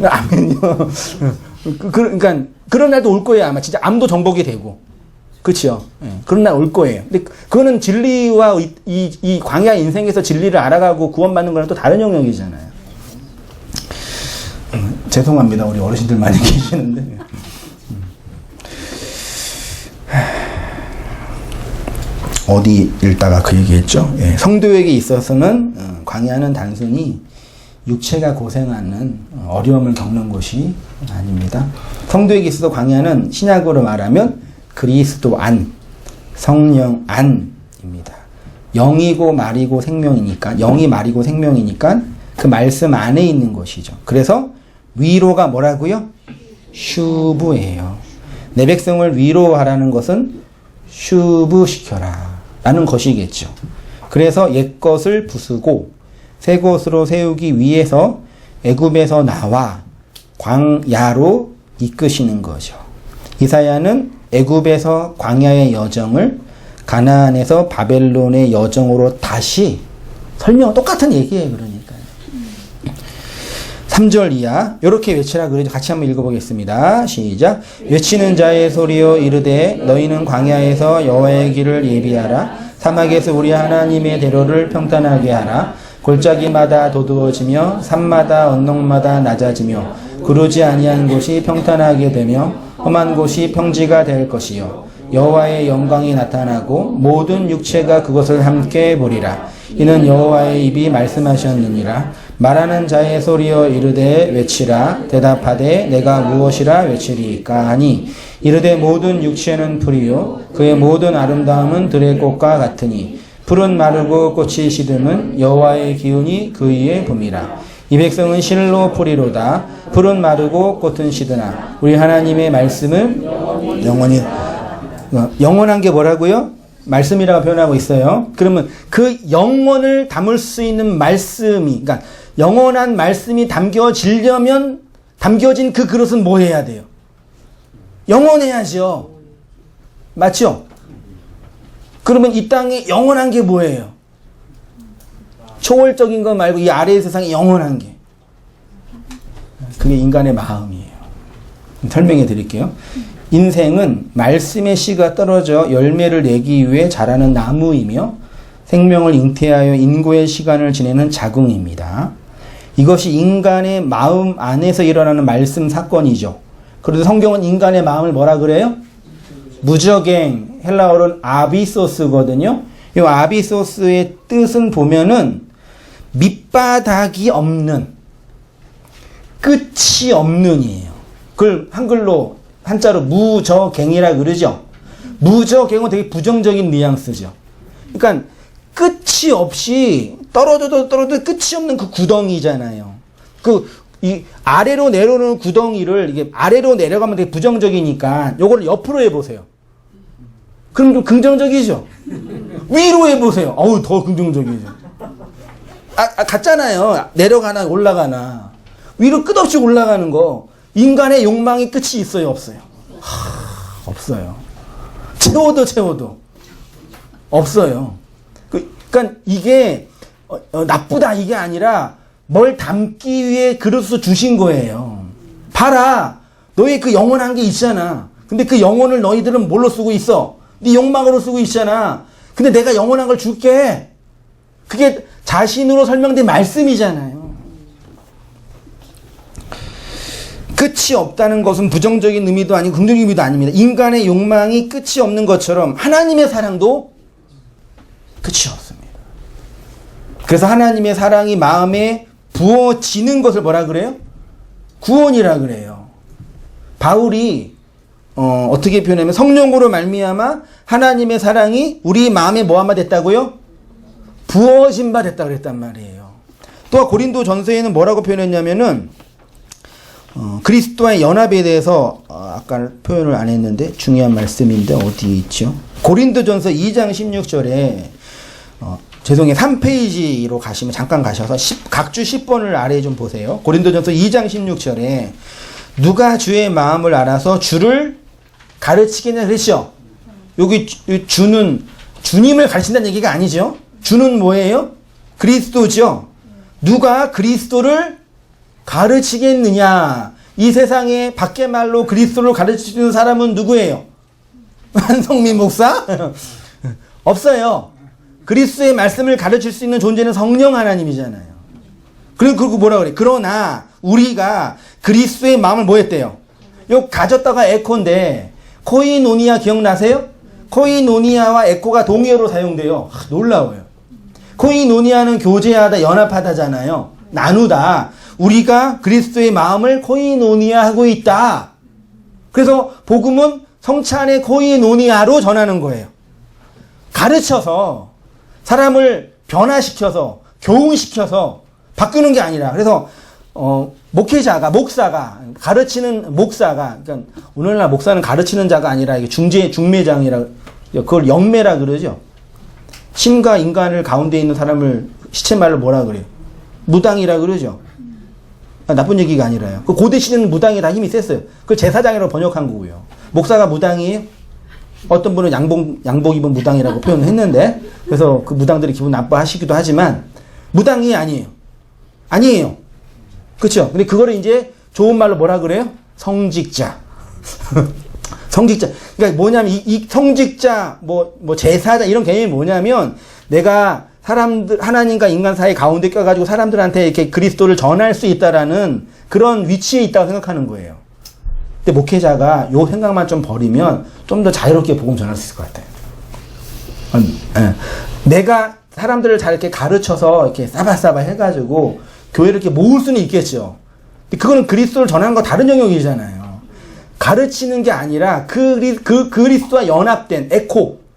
아멘요. 그러니까, 그런 날도 올 거예요. 아마 진짜 암도 정복이 되고. 그치요? 그런 날 올 거예요. 근데 그거는 진리와 이 광야 인생에서 진리를 알아가고 구원받는 거랑 또 다른 영역이잖아요. 죄송합니다. 우리 어르신들 많이 계시는데. 어디 읽다가 그 얘기했죠? 성도에게 있어서는 광야는 단순히 육체가 고생하는 어려움을 겪는 곳이 아닙니다. 성도에게 있어서 광야는 신약으로 말하면 그리스도 안, 성령 안입니다. 영이고 말이고 생명이니까, 영이 말이고 생명이니까 그 말씀 안에 있는 것이죠. 그래서 위로가 뭐라고요? 슈브예요. 내 백성을 위로하라는 것은 슈브시켜라 라는 것이겠죠. 그래서 옛것을 부수고 새 것으로 세우기 위해서 애굽에서 나와 광야로 이끄시는 거죠. 이사야는 애굽에서 광야의 여정을 가나안에서 바벨론의 여정으로 다시 똑같은 얘기예요. 그러니까 3절 이하 이렇게 외치라 그러죠. 같이 한번 읽어보겠습니다. 시작. 외치는 자의 소리여 이르되 너희는 광야에서 여호와의 길을 예비하라. 사막에서 우리 하나님의 대로를 평탄하게 하라. 골짜기마다 도두어지며 산마다 언덕마다 낮아지며 구르지 아니한 곳이 평탄하게 되며 험한 곳이 평지가 될 것이요 여호와의 영광이 나타나고 모든 육체가 그것을 함께 보리라. 이는 여호와의 입이 말씀하셨느니라. 말하는 자의 소리여 이르되 외치라. 대답하되 내가 무엇이라 외치리까 하니 이르되 모든 육체는 풀이요 그의 모든 아름다움은 들의 꽃과 같으니 풀은 마르고 꽃이 시듬은 여호와의 기운이 그 위에 붐이라. 이 백성은 실로 풀이로다. 풀은 마르고 꽃은 시드나 우리 하나님의 말씀은 영원한 게 뭐라고요? 말씀이라고 표현하고 있어요. 그러면 그 영원을 담을 수 있는 말씀이, 그러니까 영원한 말씀이 담겨지려면 담겨진 그 그릇은 뭐 해야 돼요? 영원해야죠. 맞죠? 그러면 이 땅에 영원한 게 뭐예요? 초월적인 거 말고 이 아래의 세상에 영원한 게. 그게 인간의 마음이에요. 설명해 드릴게요. 인생은 말씀의 씨가 떨어져 열매를 내기 위해 자라는 나무이며 생명을 잉태하여 인고의 시간을 지내는 자궁입니다. 이것이 인간의 마음 안에서 일어나는 말씀 사건이죠. 그래서 성경은 인간의 마음을 뭐라 그래요? 무저갱, 헬라어로는 아비소스거든요. 이 아비소스의 뜻은 보면은 밑바닥이 없는, 끝이 없는이에요. 그걸 한글로 한자로 무저갱이라 그러죠. 무저갱은 되게 부정적인 뉘앙스죠. 그러니까 끝이 없이 떨어져도 끝이 없는 그 구덩이잖아요. 이 아래로 내려오는 구덩이를 이게 아래로 내려가면 되게 부정적이니까 요거를 옆으로 해보세요. 그럼 좀 긍정적이죠. 위로 해보세요. 어우 더 긍정적이죠. 같잖아요. 내려가나 올라가나. 위로 끝없이 올라가는 거. 인간의 욕망이 끝이 있어요, 없어요? 없어요. 채워도 없어요. 그러니까 이게 나쁘다 이게 아니라 뭘 담기 위해 그릇을 주신 거예요. 봐라, 너의 그 영원한 게 있잖아. 근데 그 영혼을 너희들은 뭘로 쓰고 있어? 네 욕망으로 쓰고 있잖아. 근데 내가 영원한 걸 줄게. 그게 자신으로 설명된 말씀이잖아요. 끝이 없다는 것은 부정적인 의미도 아니고 긍정적인 의미도 아닙니다. 인간의 욕망이 끝이 없는 것처럼 하나님의 사랑도 끝이 없습니다. 그래서 하나님의 사랑이 마음에 부어지는 것을 뭐라 그래요? 구원이라 그래요. 바울이 어떻게 표현하면 성령으로 말미암아 하나님의 사랑이 우리 마음에 뭐하마 됐다고요? 부어진 바 됐다 그랬단 말이에요. 또 고린도 전서에는 뭐라고 표현했냐면은 그리스도와의 연합에 대해서 아까 표현을 안 했는데 중요한 말씀인데 어디에 있죠? 고린도전서 2장 16절에 죄송해요. 3페이지로 가시면 잠깐 가셔서 각주 10번을 아래에 좀 보세요. 고린도전서 2장 16절에 누가 주의 마음을 알아서 주를 가르치겠냐 그랬죠? 여기 주는 주님을 가르친다는 얘기가 아니죠. 주는 뭐예요? 그리스도죠. 누가 그리스도를 가르치겠느냐? 이 세상에 밖의 말로 그리스도를 가르치는 사람은 누구예요? 한성민 목사? 없어요. 그리스도의 말씀을 가르칠 수 있는 존재는 성령 하나님이잖아요. 그리고 뭐라 그래? 그러나 우리가 그리스도의 마음을 뭐 했대요? 요 가졌다가 에코인데 코이노니아 기억나세요? 코이노니아와 에코가 동의어로 사용돼요. 놀라워요. 코이노니아는 교제하다, 연합하다잖아요. 나누다. 우리가 그리스도의 마음을 코이노니아하고 있다. 그래서 복음은 성찬 안의 코이노니아로 전하는 거예요. 가르쳐서 사람을 변화시켜서 교훈시켜서 바꾸는 게 아니라 그래서 목사가 가르치는 목사가 그러니까 오늘날 목사는 가르치는 자가 아니라 이게 중매장이라 그걸 영매라 그러죠. 신과 인간을 가운데 있는 사람을 시체말로 뭐라 그래요? 무당이라 그러죠. 나쁜 얘기가 아니라요. 그 고대 시대는 무당이 다 힘이 셌어요. 그걸 제사장이라고 번역한 거고요. 목사가 무당이에요? 어떤 분은 양복 입은 무당이라고 표현을 했는데, 그래서 그 무당들이 기분 나빠하시기도 하지만, 무당이 아니에요. 아니에요. 그쵸? 근데 그거를 이제 좋은 말로 뭐라 그래요? 성직자. 성직자. 그러니까 뭐냐면, 이 성직자, 제사자, 이런 개념이 뭐냐면, 내가 사람들, 하나님과 인간 사이 가운데 껴가지고 사람들한테 이렇게 그리스도를 전할 수 있다라는 그런 위치에 있다고 생각하는 거예요. 근데 목회자가 요 생각만 좀 버리면 좀 더 자유롭게 복음 전할 수 있을 것 같아요. 내가 사람들을 잘 이렇게 가르쳐서 이렇게 싸바싸바 해가지고 교회를 이렇게 모을 수는 있겠죠. 근데 그거는 그리스도를 전하는 거 다른 영역이잖아요. 가르치는 게 아니라 그리스도와 연합된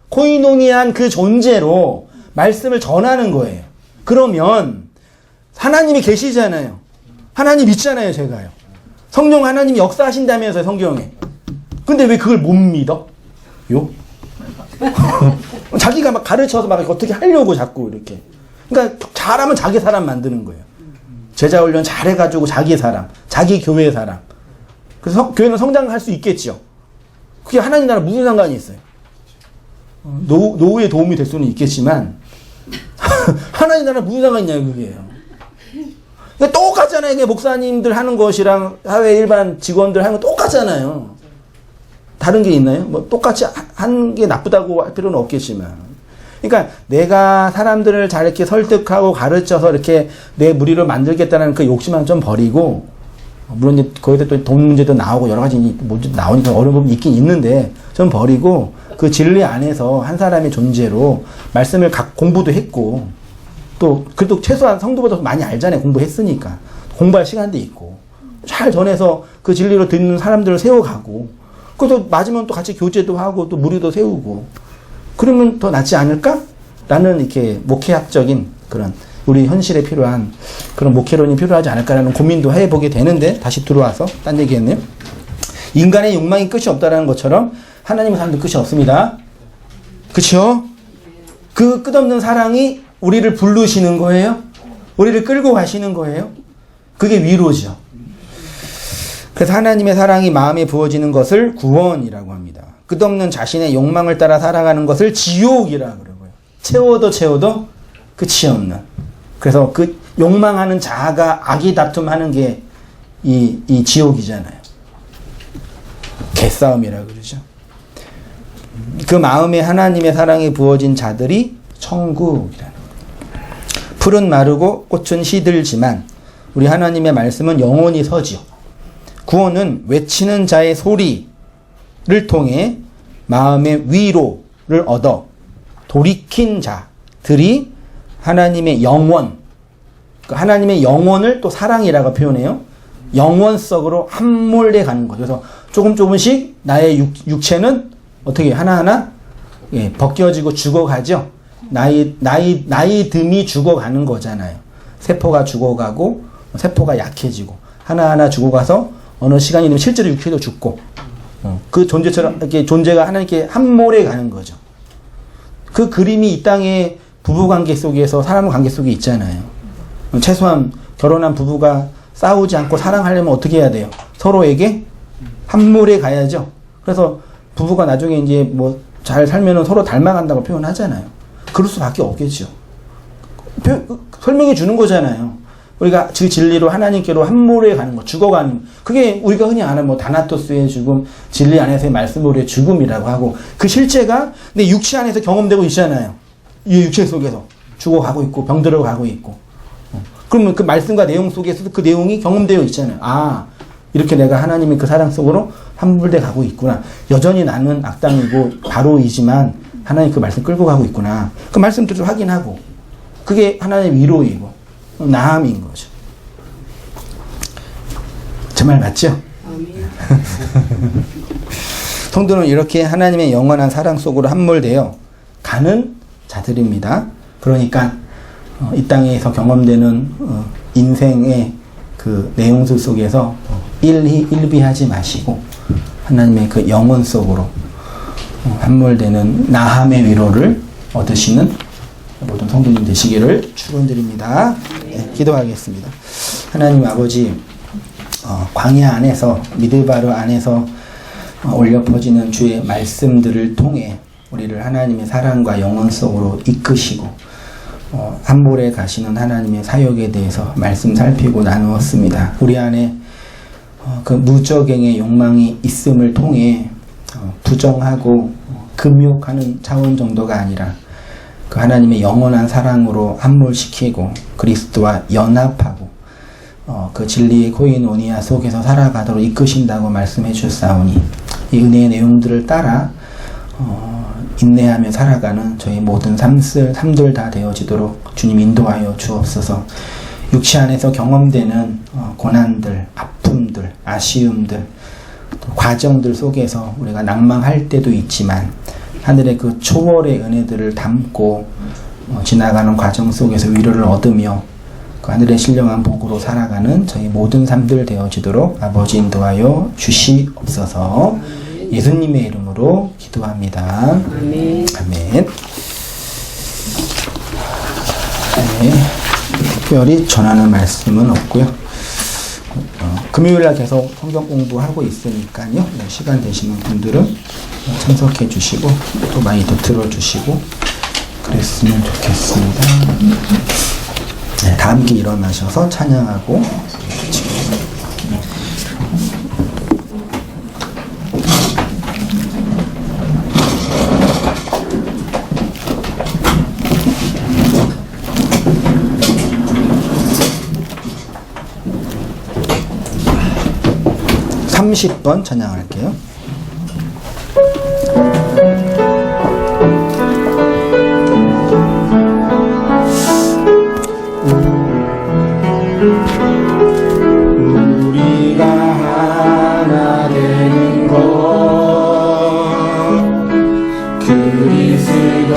코이노니한 그 존재로 말씀을 전하는 거예요. 그러면 하나님이 계시잖아요. 하나님 있잖아요, 제가요. 성령 하나님이 역사하신다면서요, 성경에. 근데 왜 그걸 못 믿어? 자기가 막 가르쳐서 막 어떻게 하려고 자꾸 이렇게. 그러니까 잘하면 자기 사람 만드는 거예요. 제자 훈련 잘해가지고 자기 사람, 자기 교회 사람. 그래서 교회는 성장할 수 있겠죠. 그게 하나님 나라 무슨 상관이 있어요? 노후에 도움이 될 수는 있겠지만 하나님 나라 무슨 상관이 있냐고 그게요. 그러니까 똑같잖아요. 이게 목사님들 하는 것이랑 사회 일반 직원들 하는 거 똑같잖아요. 다른 게 있나요? 뭐 똑같이 한 게 나쁘다고 할 필요는 없겠지만. 그러니까 내가 사람들을 잘 이렇게 설득하고 가르쳐서 이렇게 내 무리를 만들겠다는 그 욕심은 좀 버리고, 물론 이제 거기서 또 돈 문제도 나오고 여러 가지 나오니까 어려운 부분이 있긴 있는데 좀 버리고 그 진리 안에서 한 사람의 존재로 말씀을 공부도 했고, 또 그래도 최소한 성도보다 많이 알잖아요. 공부했으니까. 공부할 시간도 있고 잘 전해서 그 진리로 듣는 사람들을 세워가고, 그래서 맞으면 또 같이 교제도 하고 또 무리도 세우고, 그러면 더 낫지 않을까? 라는 이렇게 목회학적인 그런 우리 현실에 필요한 그런 목회론이 필요하지 않을까라는 고민도 해보게 되는데, 다시 들어와서 딴 얘기했네요. 인간의 욕망이 끝이 없다라는 것처럼 하나님의 사랑도 끝이 없습니다. 그쵸? 그 끝없는 사랑이 우리를 부르시는 거예요. 우리를 끌고 가시는 거예요. 그게 위로죠. 그래서 하나님의 사랑이 마음에 부어지는 것을 구원이라고 합니다. 끝없는 자신의 욕망을 따라 살아가는 것을 지옥이라고 그러고요. 채워도 끝이 없는. 그래서 그 욕망하는 자아가 악이 다툼하는 게 이 지옥이잖아요. 개싸움이라고 그러죠. 그 마음에 하나님의 사랑이 부어진 자들이 천국이라는 거예요. 풀은 마르고 꽃은 시들지만 우리 하나님의 말씀은 영원히 서지요. 구원은 외치는 자의 소리를 통해 마음의 위로를 얻어 돌이킨 자들이 하나님의 영원, 하나님의 영원을 또 사랑이라고 표현해요. 영원 속으로 함몰돼 가는 거죠. 그래서 조금씩 나의 육체는 어떻게 하나하나 벗겨지고 죽어가죠. 나이 듬이 죽어가는 거잖아요. 세포가 죽어가고 세포가 약해지고 하나하나 죽어가서 어느 시간이 되면 실제로 육체도 죽고, 그 존재처럼 이렇게 존재가 하나님께 함몰해 가는 거죠. 그 그림이 이 땅의 부부관계 속에서, 사람 관계 속에 있잖아요. 최소한 결혼한 부부가 싸우지 않고 사랑하려면 어떻게 해야 돼요? 서로에게 함몰해 가야죠. 그래서 부부가 나중에 이제 뭐 잘 살면은 서로 닮아간다고 표현하잖아요. 그럴 수밖에 없겠죠. 설명해 주는 거잖아요. 우리가 그 진리로 하나님께로 함몰해 가는 거, 죽어가는, 그게 우리가 흔히 아는 뭐 다나토스의 죽음, 진리 안에서의 말씀으로의 죽음이라고 하고, 그 실체가 내 육체 안에서 경험되고 있잖아요. 이 육체 속에서 죽어가고 있고 병들어가고 있고. 그러면 그 말씀과 내용 속에서도 그 내용이 경험되어 있잖아요. 아, 이렇게 내가 하나님의 그 사랑 속으로 함몰돼 가고 있구나. 여전히 나는 악당이고 바로이지만 하나님 그 말씀 끌고 가고 있구나. 그 말씀들을 확인하고, 그게 하나님의 위로이고 나음인 거죠. 제 말 맞죠? 성도는 이렇게 하나님의 영원한 사랑 속으로 함몰되어 가는 자들입니다. 그러니까 이 땅에서 경험되는 인생의 그 내용들 속에서 일비하지 마시고 하나님의 그 영원 속으로 함몰되는 나함의 위로를 얻으시는 모든 성도님 되시기를 축원드립니다. 네, 기도하겠습니다. 하나님 아버지, 광야 안에서, 미드바르 안에서 올려 퍼지는 주의 말씀들을 통해 우리를 하나님의 사랑과 영원 속으로 이끄시고 함몰에 가시는 하나님의 사역에 대해서 말씀 살피고 나누었습니다. 우리 안에 그 무적행의 욕망이 있음을 통해 부정하고 금욕하는 차원 정도가 아니라 그 하나님의 영원한 사랑으로 함몰시키고 그리스도와 연합하고 그 진리의 코이노니아 속에서 살아가도록 이끄신다고 말씀해 주사오니 이 은혜의 내용들을 따라 인내하며 살아가는 저희 모든 삶들 다 되어지도록 주님 인도하여 주옵소서. 육체 안에서 경험되는 고난들, 아픔들, 아쉬움들, 과정들 속에서 우리가 낭망할 때도 있지만 하늘의 그 초월의 은혜들을 담고 지나가는 과정 속에서 위로를 얻으며 그 하늘의 신령한 복으로 살아가는 저희 모든 삶들 되어지도록 아버지 인도하여 주시옵소서. 예수님의 이름으로 기도합니다. 아멘. 아멘. 네, 특별히 전하는 말씀은 없고요. 금요일날 계속 성경 공부하고 있으니까요. 네, 시간 되시는 분들은 참석해 주시고 또 많이 더 들어주시고 그랬으면 좋겠습니다. 네, 다 함께 일어나셔서 찬양하고 지금 30번 찬양할게요. 우리가 하나 되는 것 그리스도만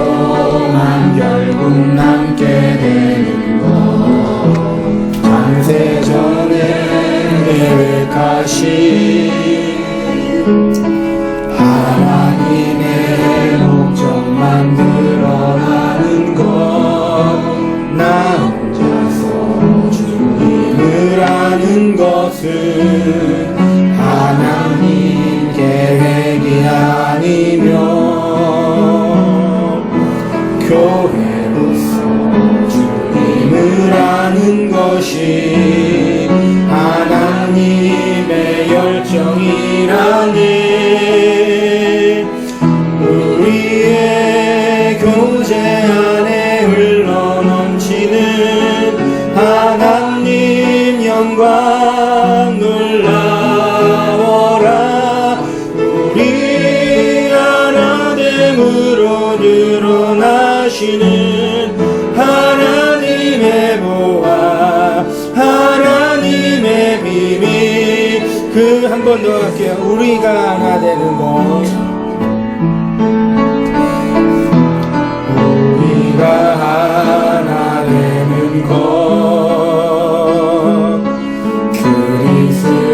결국 남게 되는 것 창세전에 계획하신 하나님의 목적만 드러나는 것 나 혼자서 주님을 아는 것은 하나님 계획이 아니며 교회로서 주님을 아는 것이 하나님의 열정이라네. 우리의 교제 안에 흘러넘치는 하나님 영광 놀라워라. 우리 하나됨으로 드러나시는 하나님의 보화 하나님의 비밀 그 한 번 더 할게요. 우리가 하나 되는 것 우리가 하나 되는 것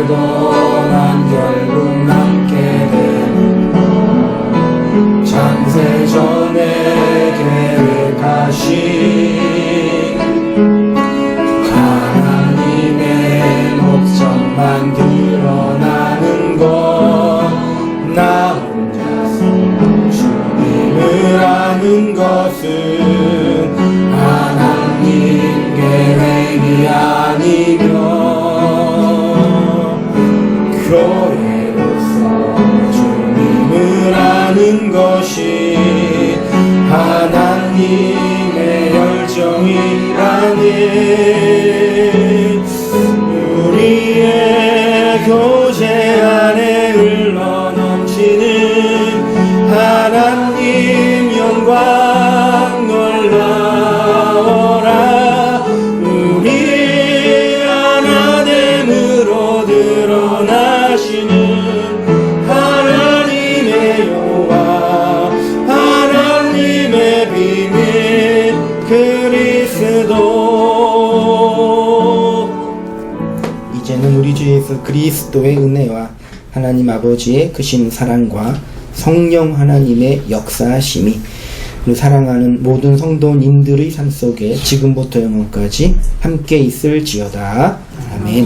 그리스도만 결국 남게 되는 것 창세전에 계획하신 목적만 드러나는 것 나 혼자서 주님을 아는 것은 하나님 계획이 아니며 교회로서 주님을 아는 것이 하나님의 열정이라네. 우리의 교제 안에 흘러넘치는 하나님 영광 놀라워라. 우리 하나됨으로 드러나시는 하나님의 여호와 하나님의 비밀 그리스도. 이제는 우리 주 예수 그리스도의 은혜와 하나님 아버지의 크신 사랑과 성령 하나님의 역사하심이 우리 사랑하는 모든 성도님들의 삶 속에 지금부터 영원까지 함께 있을지어다. 아멘.